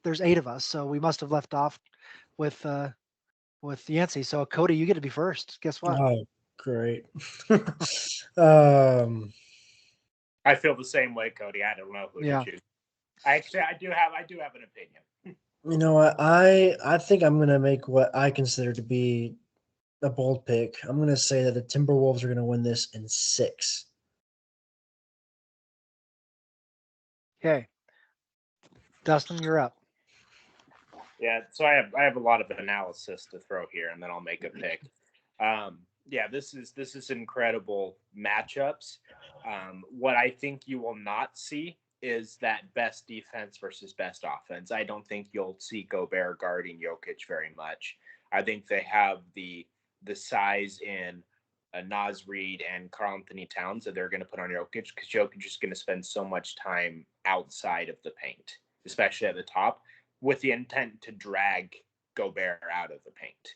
There's 8 of us, so we must have left off with Yancey. So Cody, you get to be first. Guess what? Oh, great. I feel the same way, Cody. I don't know who to choose. I do have an opinion. You know what? I think I'm gonna make what I consider to be a bold pick. I'm gonna say that the Timberwolves are gonna win this in 6. Okay, Dustin, you're up. Yeah, so I have a lot of analysis to throw here, and then I'll make a pick. Yeah, this is incredible matchups. What I think you will not see is that best defense versus best offense. I don't think you'll see Gobert guarding Jokic very much. I think they have the size in Naz Reid and Karl Anthony Towns that they're going to put on Jokic, because Jokic is going to spend so much time outside of the paint, especially at the top, with the intent to drag Gobert out of the paint.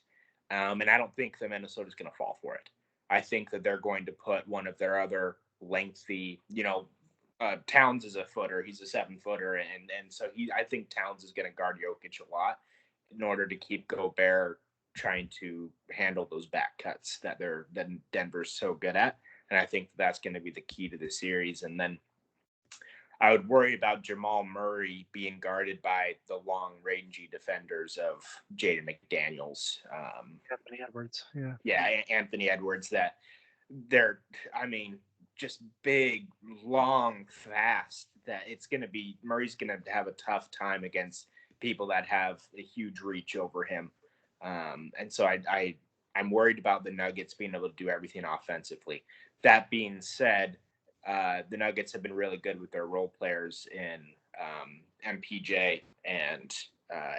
And I don't think the Minnesota's going to fall for it. I think that they're going to put one of their other lengthy, Towns is a footer. He's a 7-footer. And so I think Towns is going to guard Jokic a lot in order to keep Gobert trying to handle those back cuts that Denver's so good at. And I think that's going to be the key to the series. And then I would worry about Jamal Murray being guarded by the long, rangy defenders of Jaden McDaniels. Anthony Edwards. Yeah. Yeah, Anthony Edwards. That they're, just big, long, fast. That Murray's going to have a tough time against people that have a huge reach over him. And so I'm worried about the Nuggets being able to do everything offensively. That being said, the Nuggets have been really good with their role players in MPJ and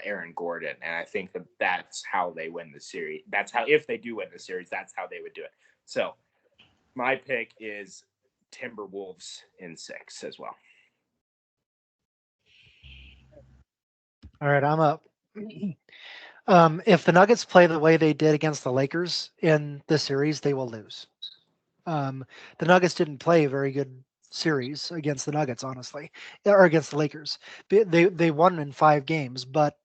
Aaron Gordon. And I think that's how they win the series. If they do win the series, that's how they would do it. So my pick is Timberwolves in 6 as well. All right, I'm up. If the Nuggets play the way they did against the Lakers in this series, they will lose. The Nuggets didn't play a very good series against the Nuggets, honestly, or against the Lakers. They won in 5 games, but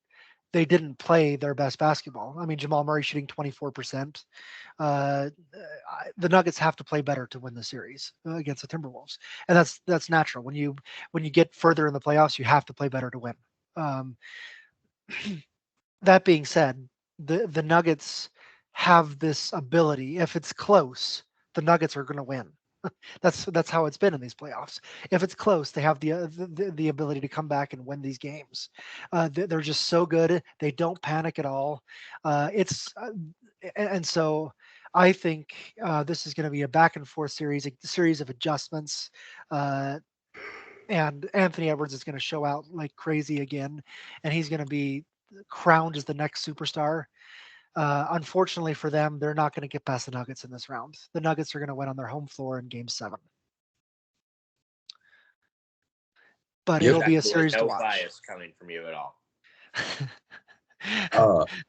they didn't play their best basketball. Jamal Murray shooting 24%. The Nuggets have to play better to win the series against the Timberwolves, and that's natural. When you get further in the playoffs, you have to play better to win. That being said, the Nuggets have this ability. If it's close, the Nuggets are going to win. That's how it's been in these playoffs. If it's close, they have the ability to come back and win these games. They're just so good. They don't panic at all. And so I think this is going to be a back and forth series, a series of adjustments. And Anthony Edwards is going to show out like crazy again, and he's going to be crowned as the next superstar. Unfortunately for them, they're not going to get past the Nuggets in this round. The Nuggets are going to win on their home floor in Game 7. But it'll be a series to watch. No bias coming from you at all.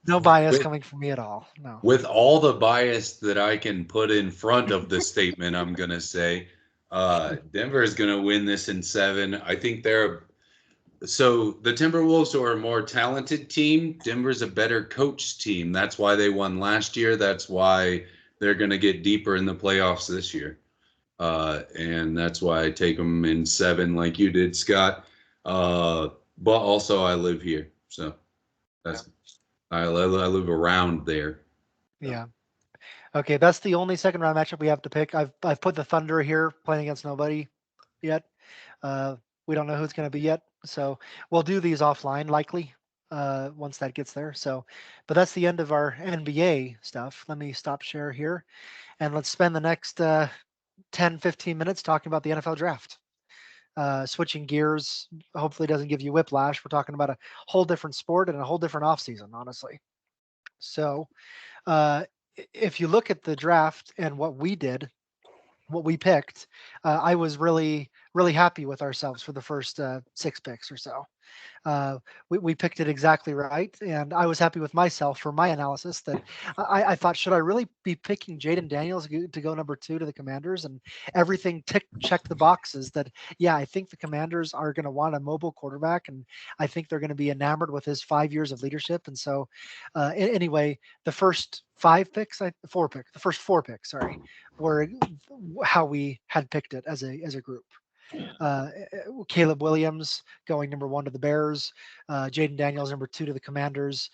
No bias coming from me at all. No. With all the bias that I can put in front of this statement, I'm going to say Denver is going to win this in 7. I think so the Timberwolves are a more talented team. Denver's a better coached team. That's why they won last year. That's why they're going to get deeper in the playoffs this year. And that's why I take them in 7 like you did, Scott. But also I live here. So I live around there. Yeah. Okay, that's the only second round matchup we have to pick. I've put the Thunder here playing against nobody yet. We don't know who it's going to be yet. So we'll do these offline likely once that gets there. So, but that's the end of our NBA stuff. Let me stop share here, and let's spend the next 10, 15 minutes talking about the NFL draft. Switching gears hopefully doesn't give you whiplash. We're talking about a whole different sport and a whole different offseason, honestly. So if you look at the draft and what we did, what we picked, I was really, really happy with ourselves for the first 6 picks or so. We picked it exactly right, and I was happy with myself for my analysis. That I thought, should I really be picking Jaden Daniels to go number 2 to the Commanders? And everything checked the boxes. That yeah, I think the Commanders are going to want a mobile quarterback, and I think they're going to be enamored with his 5 years of leadership. And so, anyway, the first 4 picks, sorry, were how we had picked it as a group. Caleb Williams going number 1 to the Bears, Jaden Daniels number 2 to the Commanders,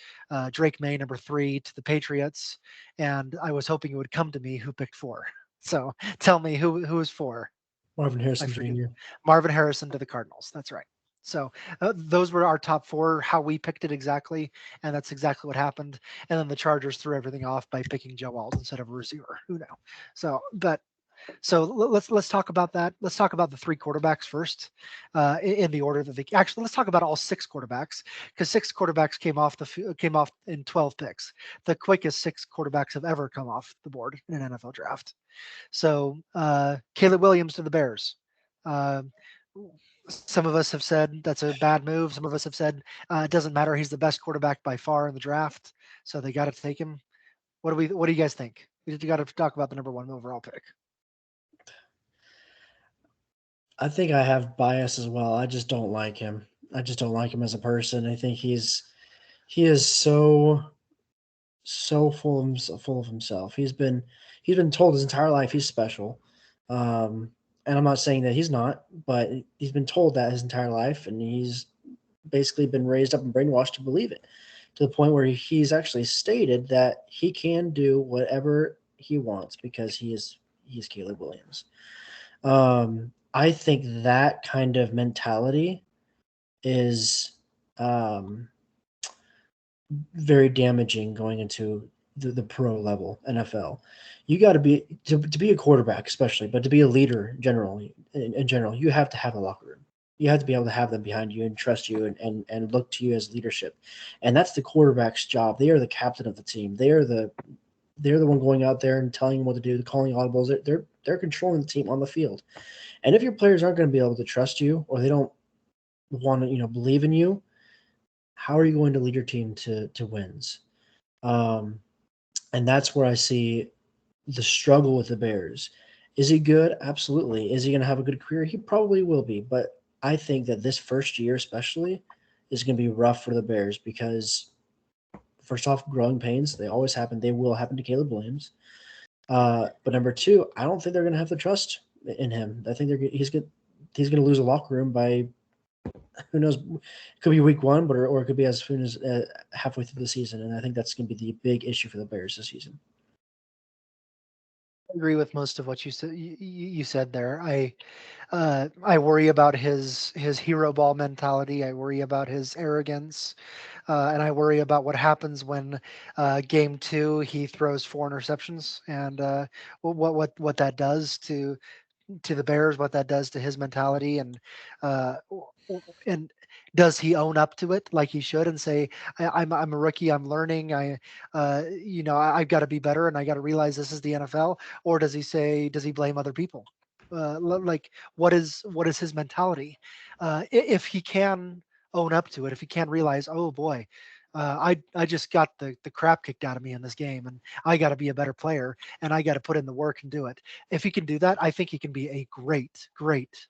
Drake May number 3 to the Patriots, and I was hoping it would come to me who picked 4. So tell me who is 4? Marvin Harrison Jr. Marvin Harrison to the Cardinals. That's right. So those were our top 4, how we picked it exactly, and that's exactly what happened. And then the Chargers threw everything off by picking Joe Alt instead of a receiver. Who knows? So let's talk about that. Let's talk about the 3 quarterbacks first, in the order that they actually. Let's talk about all 6 quarterbacks, because 6 quarterbacks came off in 12 picks. The quickest 6 quarterbacks have ever come off the board in an NFL draft. So Caleb Williams to the Bears. Some of us have said that's a bad move. Some of us have said it doesn't matter. He's the best quarterback by far in the draft, so they got to take him. What do you guys think? We got to talk about the number 1 overall pick. I think I have bias as well. I just don't like him. I just don't like him as a person. I think he is so full of himself. He's been told his entire life he's special. And I'm not saying that he's not, but he's been told that his entire life, and he's basically been raised up and brainwashed to believe it, to the point where he's actually stated that he can do whatever he wants because he's Caleb Williams. I think that kind of mentality is very damaging going into the pro level NFL. You got to be to be a quarterback, especially, but to be a leader in general, you have to have a locker room. You have to be able to have them behind you and trust you and look to you as leadership. And that's the quarterback's job. They are the captain of the team. They're the one going out there and telling them what to do, calling audibles. They're controlling the team on the field. And if your players aren't going to be able to trust you, or they don't want to, believe in you, how are you going to lead your team to wins? And that's where I see the struggle with the Bears. Is he good? Absolutely. Is he going to have a good career? He probably will be. But I think that this first year especially is going to be rough for the Bears because, first off, growing pains, they always happen. They will happen to Caleb Williams. But number 2, I don't think they're going to have the trust in him. I think he's going to lose a locker room by, who knows, it could be week 1, or it could be as soon as halfway through the season. And I think that's going to be the big issue for the Bears this season. I agree with most of what you said. You said there. I worry about his hero ball mentality. I worry about his arrogance, and I worry about what happens when game 2 he throws 4 interceptions, and what that does to the Bears, what that does to his mentality, and does he own up to it like he should and say, I'm a rookie, I'm learning, I've got to be better and I got to realize this is the NFL? Or does he blame other people? Like what is his mentality? If he can own up to it, if he can realize, oh boy, I just got the crap kicked out of me in this game, and I got to be a better player, and I got to put in the work and do it. If he can do that, I think he can be a great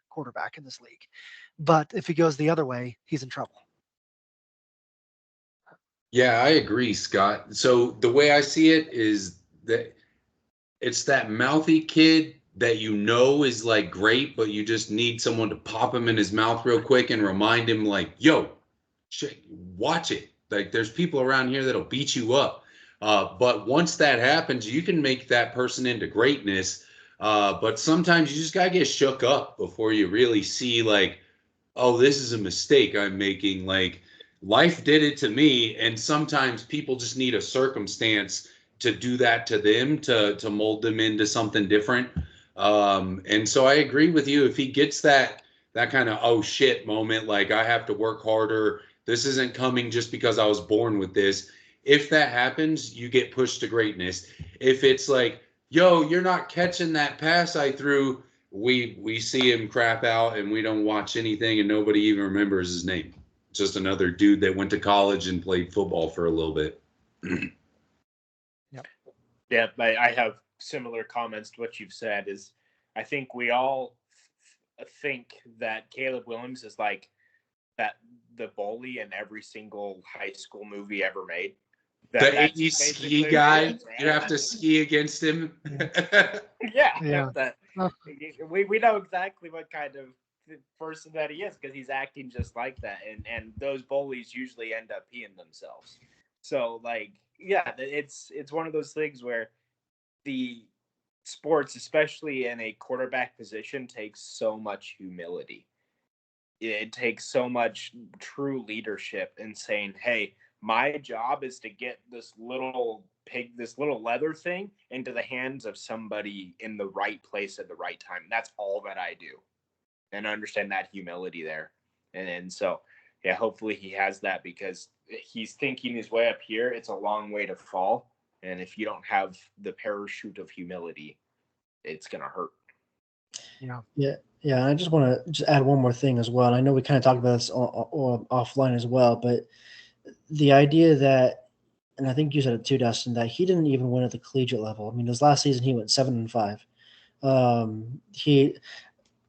quarterback in this league. But if he goes the other way, he's in trouble. Yeah, I agree, Scott. So the way I see it is that it's that mouthy kid that is like great, but you just need someone to pop him in his mouth real quick and remind him like, yo, watch it. Like there's people around here that'll beat you up. But once that happens, you can make that person into greatness. But sometimes you just got to get shook up before you really see like, oh, this is a mistake I'm making. Like life did it to me. And sometimes people just need a circumstance to do that to them, to mold them into something different. And so I agree with you. If he gets that kind of oh shit moment, like I have to work harder. This isn't coming just because I was born with this. If that happens, you get pushed to greatness. If it's like, yo, you're not catching that pass I threw, we see him crap out and we don't watch anything and nobody even remembers his name. Just another dude that went to college and played football for a little bit. Yeah, I have similar comments to what you've said. Is I think we all think that Caleb Williams is like the bully in every single high school movie ever made. The 80s ski guy, you have to ski against him. Yeah. Oh. We know exactly what kind of person that he is because he's acting just like that, and those bullies usually end up peeing themselves. So like, yeah, it's one of those things where the sports, especially in a quarterback position, takes so much humility. It takes so much true leadership in saying, hey, my job is to get this little leather thing into the hands of somebody in the right place at the right time. That's all that I do. And understand that humility there. And so, yeah, hopefully he has that because he's thinking his way up here. It's a long way to fall. And if you don't have the parachute of humility, it's going to hurt. Yeah. I just want to just add one more thing as well. And I know we kind of talked about this offline as well, but the idea that, and I think you said it too, Dustin, that he didn't even win at the collegiate level. I mean, this last season he went 7-5. He,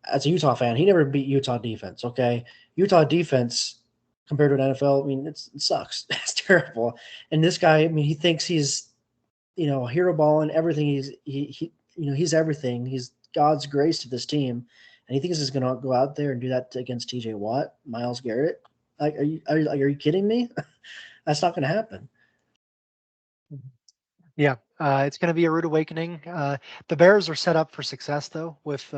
as a Utah fan, he never beat Utah defense. Okay, Utah defense compared to an NFL, I mean, it sucks. It's terrible. And this guy, I mean, he thinks he's, hero ball and everything. He's everything. He's God's grace to this team, and he thinks he's going to go out there and do that against T.J. Watt, Myles Garrett. Like, are you kidding me? That's not going to happen. Yeah, it's going to be a rude awakening. The Bears are set up for success, though, with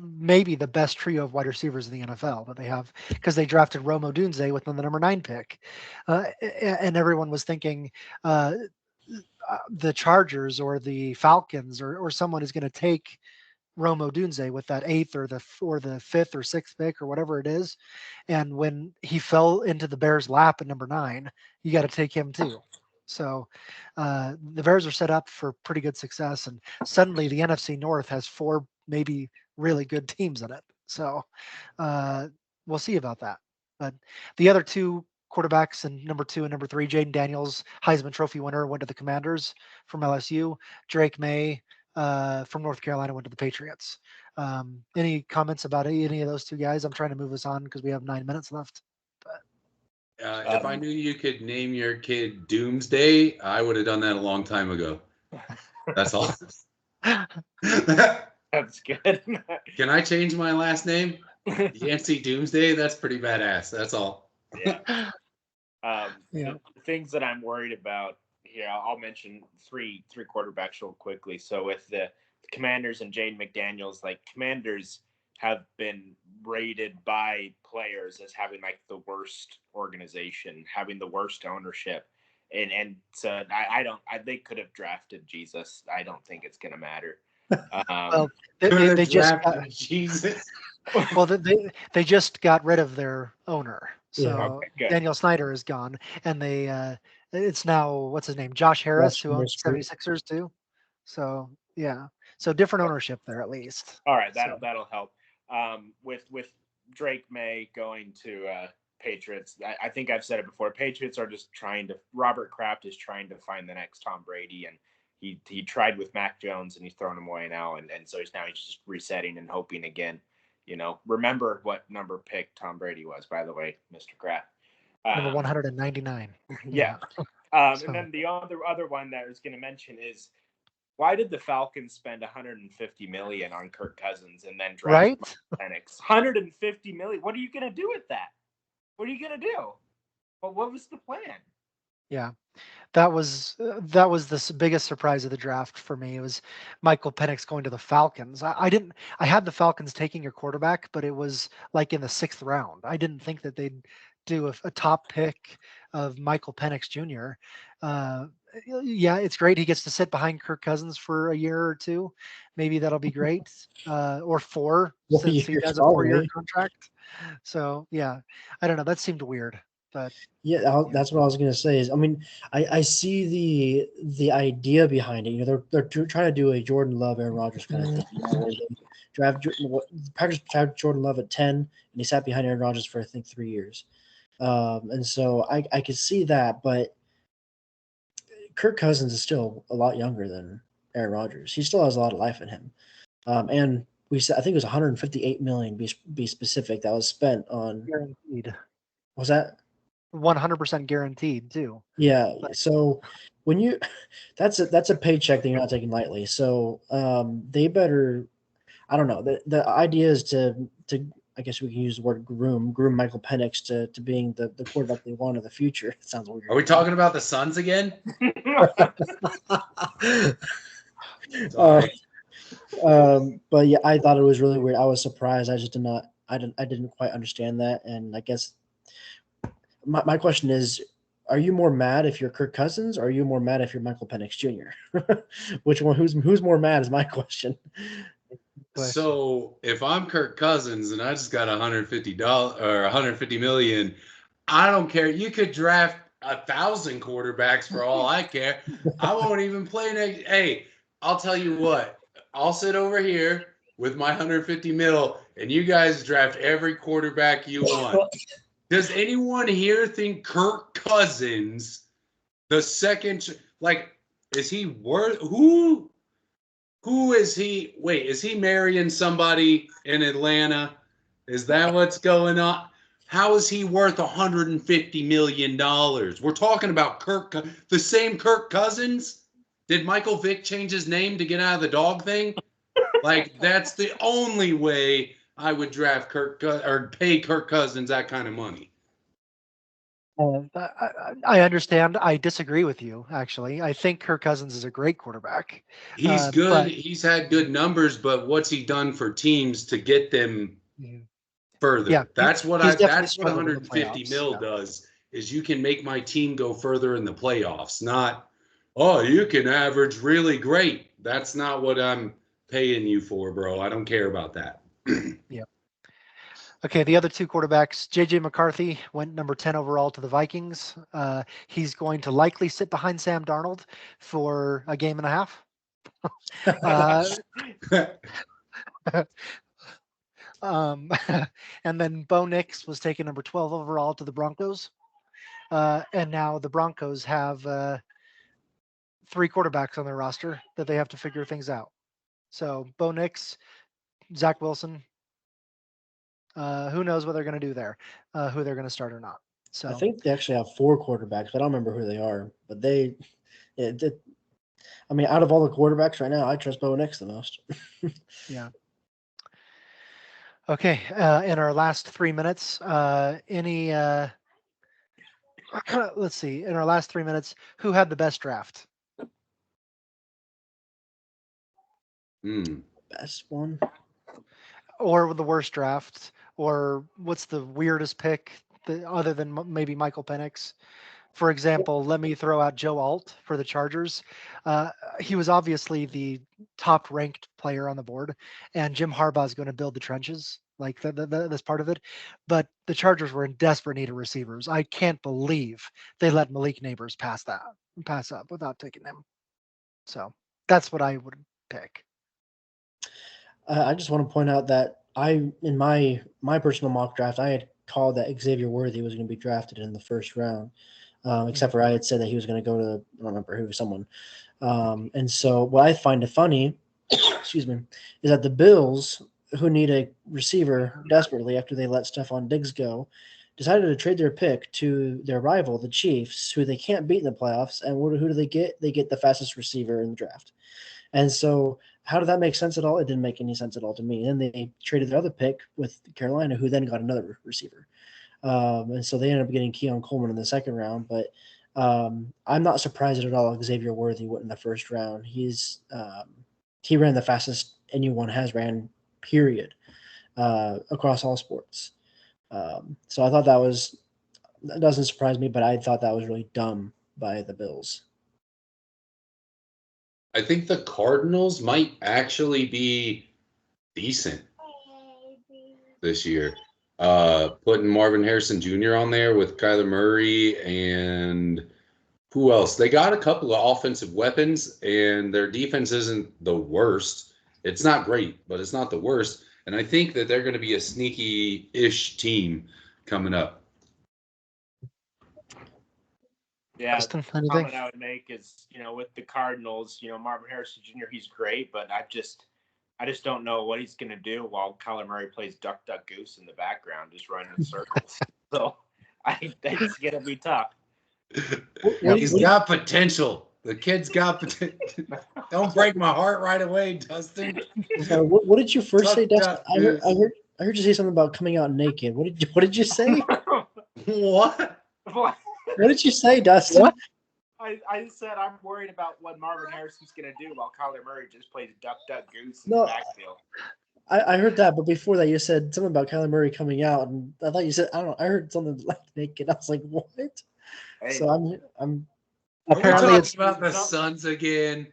maybe the best trio of wide receivers in the NFL that they have, because they drafted Rome Odunze with the number 9 pick, and everyone was thinking the Chargers or the Falcons or someone is going to take Rome Odunze with that 8th or the 5th or 6th pick or whatever it is, and when he fell into the Bears' lap at number 9, you got to take him too. So the Bears are set up for pretty good success, and suddenly the NFC North has 4 maybe really good teams in it. So we'll see about that. But the other 2 quarterbacks and number 2 and number 3, Jaden Daniels, Heisman Trophy winner, went to the Commanders from LSU. Drake May from North Carolina went to the Patriots. Any comments about any of those 2 guys? I'm trying to move us on because we have 9 minutes left. If I knew you could name your kid Doomsday, I would have done that a long time ago. That's all. That's good. Can I change my last name? Yancey Doomsday? That's pretty badass. That's all. Yeah. The things that I'm worried about here, I'll mention three quarterbacks real quickly. So with the Commanders and Jaden McDaniels, like Commanders have been rated by players as having like the worst organization, having the worst ownership. And so they could have drafted Jesus. I don't think it's going to matter. Well, they just got, Jesus. Well, they just got rid of their owner. So Okay, Daniel Snyder is gone, and it's now, what's his name, Josh Harris, who owns 76ers too. So yeah, so different ownership there at least. All right, that'll help. With Drake May going to Patriots, I think I've said it before. Patriots are just Robert Kraft is trying to find the next Tom Brady, and he tried with Mac Jones and he's thrown him away now, and so he's just resetting and hoping again. Remember what number pick Tom Brady was, by the way, Mr. Kraft. Number 199. Yeah. And then the other one that I was going to mention is, why did the Falcons spend $150 million on Kirk Cousins and then draft Penix? $150 million. What are you going to do with that? What are you going to do? Well, what was the plan? Yeah, that was the biggest surprise of the draft for me. It was Michael Penix going to the Falcons. I had the Falcons taking your quarterback, but it was like in the 6th round. I didn't think that they'd do a top pick of Michael Penix Jr. Yeah, it's great. He gets to sit behind Kirk Cousins for a year or two. Maybe that'll be great. Or 4, 4 since he years has a 4-year probably. contract. So yeah, I don't know. That seemed weird, but Yeah, yeah. that's what I was gonna say. Is I mean, I see the idea behind it. You know, they're trying to do a Jordan Love, Aaron Rodgers kind of thing. You know, where they Packers draft Jordan Love at 10, and he sat behind Aaron Rodgers for I think 3 years. And so I could see that, but Kirk Cousins is still a lot younger than Aaron Rodgers. He still has a lot of life in him. And we said I think it was 158 million be specific that was spent on. Guaranteed. Was that 100% guaranteed too. Yeah. But So when you that's a paycheck that you're not taking lightly. So they better I don't know. The idea is to I guess we can use the word groom Michael Penix to being the quarterback they want in the future. It sounds weird. Are we talking about the Suns again? uh, Sorry. but yeah, I thought it was really weird. I was surprised. I just did not. I didn't quite understand that. And I guess my question is, are you more mad if you're Kirk Cousins, or are you more mad if you're Michael Penix Jr.? Which one? Who's more mad is my question. question. So if I'm Kirk Cousins and I just got $150 or 150 million, I don't care. You could draft 1,000 quarterbacks for all I care. I won't even play next. Hey, I'll tell you what. I'll sit over here with my 150 mil, and you guys draft every quarterback you want. Does anyone here think Kirk Cousins, the second, like, is he worth who is he? Wait, is he marrying somebody in Atlanta? Is that what's going on? How is he worth $150 million? We're talking about the same Kirk Cousins. Did Michael Vick change his name to get out of the dog thing? Like, that's the only way I would draft or pay Kirk Cousins that kind of money. I understand. I disagree with you, actually. I think Kirk Cousins is a great quarterback. He's good. But He's had good numbers, but what's he done for teams to get them further? yeah, That's what he's definitely that's what struggled in the 150 playoffs. mil Yeah. does, is you can make my team go further in the playoffs. Not, oh, you can average really great. That's not what I'm paying you for, bro. I don't care about that. Yeah. Okay, the other 2 quarterbacks, JJ McCarthy went number 10 overall to the Vikings. He's going to likely sit behind Sam Darnold for a game and a half. And then Bo Nix was taken number 12 overall to the Broncos. And now the Broncos have 3 quarterbacks on their roster that they have to figure things out. So Bo Nix, Zach Wilson, who knows what they're going to do there, who they're going to start or not. So I think they actually have 4 quarterbacks, but I don't remember who they are. But I mean, out of all the quarterbacks right now, I trust Bo Nix the most. yeah. Okay, in our last 3 minutes, any let's see, in our last 3 minutes, who had the best draft? Best one. Or the worst draft? Or what's the weirdest pick other than maybe Michael Penix? For example, let me throw out Joe Alt for the Chargers. He was obviously the top ranked player on the board, and Jim Harbaugh is going to build the trenches, like this part of it. But the Chargers were in desperate need of receivers. I can't believe they let Malik Neighbors pass up without taking him. So that's what I would pick. I just want to point out that in my personal mock draft, I had called that Xavier Worthy was going to be drafted in the first round. Except for I had said that he was going to go to, I don't remember who, someone. And so what I find it funny, excuse me, is that the Bills, who need a receiver desperately after they let Stephon Diggs go, decided to trade their pick to their rival, the Chiefs, who they can't beat in the playoffs. And who do they get? They get the fastest receiver in the draft. And so how did that make sense at all? It didn't make any sense at all to me. And they traded their other pick with Carolina, who then got another receiver. And so they ended up getting Keon Coleman in the second round. But I'm not surprised at all Xavier Worthy went in the first round. He ran the fastest anyone has ran, period, across all sports. So I thought that doesn't surprise me, but I thought that was really dumb by the Bills. I think the Cardinals might actually be decent this year. Putting Marvin Harrison Jr. on there with Kyler Murray and who else? They got a couple of offensive weapons, and their defense isn't the worst. It's not great, but it's not the worst. And I think that they're going to be a sneaky-ish team coming up. Yeah, Justin, the anything? comment I would make is, with the Cardinals, Marvin Harrison Jr., he's great, but I just don't know what he's going to do while Kyler Murray plays duck, duck, goose in the background, just running in circles. So it's going to be tough. He's got potential. The kid's got potential. Don't break my heart right away, Dustin. What did you first say, Duck, Dustin? duck, I heard you say something about coming out naked. What did you say? What? What did you say, Dustin? What? I said I'm worried about what Marvin Harrison's going to do while Kyler Murray just plays duck, duck, goose in the backfield. I heard that, but before that, you said something about Kyler Murray coming out, and I thought you said I heard something like naked. I was like, what? Hey. So I'm Apparently We're it's talking about the Suns again.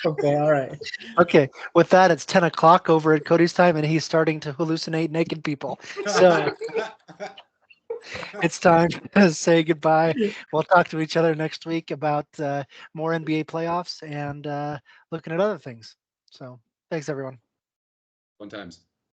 okay. All right. okay. With that, it's 10 o'clock over at Cody's time, and he's starting to hallucinate naked people. So it's time to say goodbye. We'll talk to each other next week about more NBA playoffs and looking at other things. So thanks, everyone. Fun times.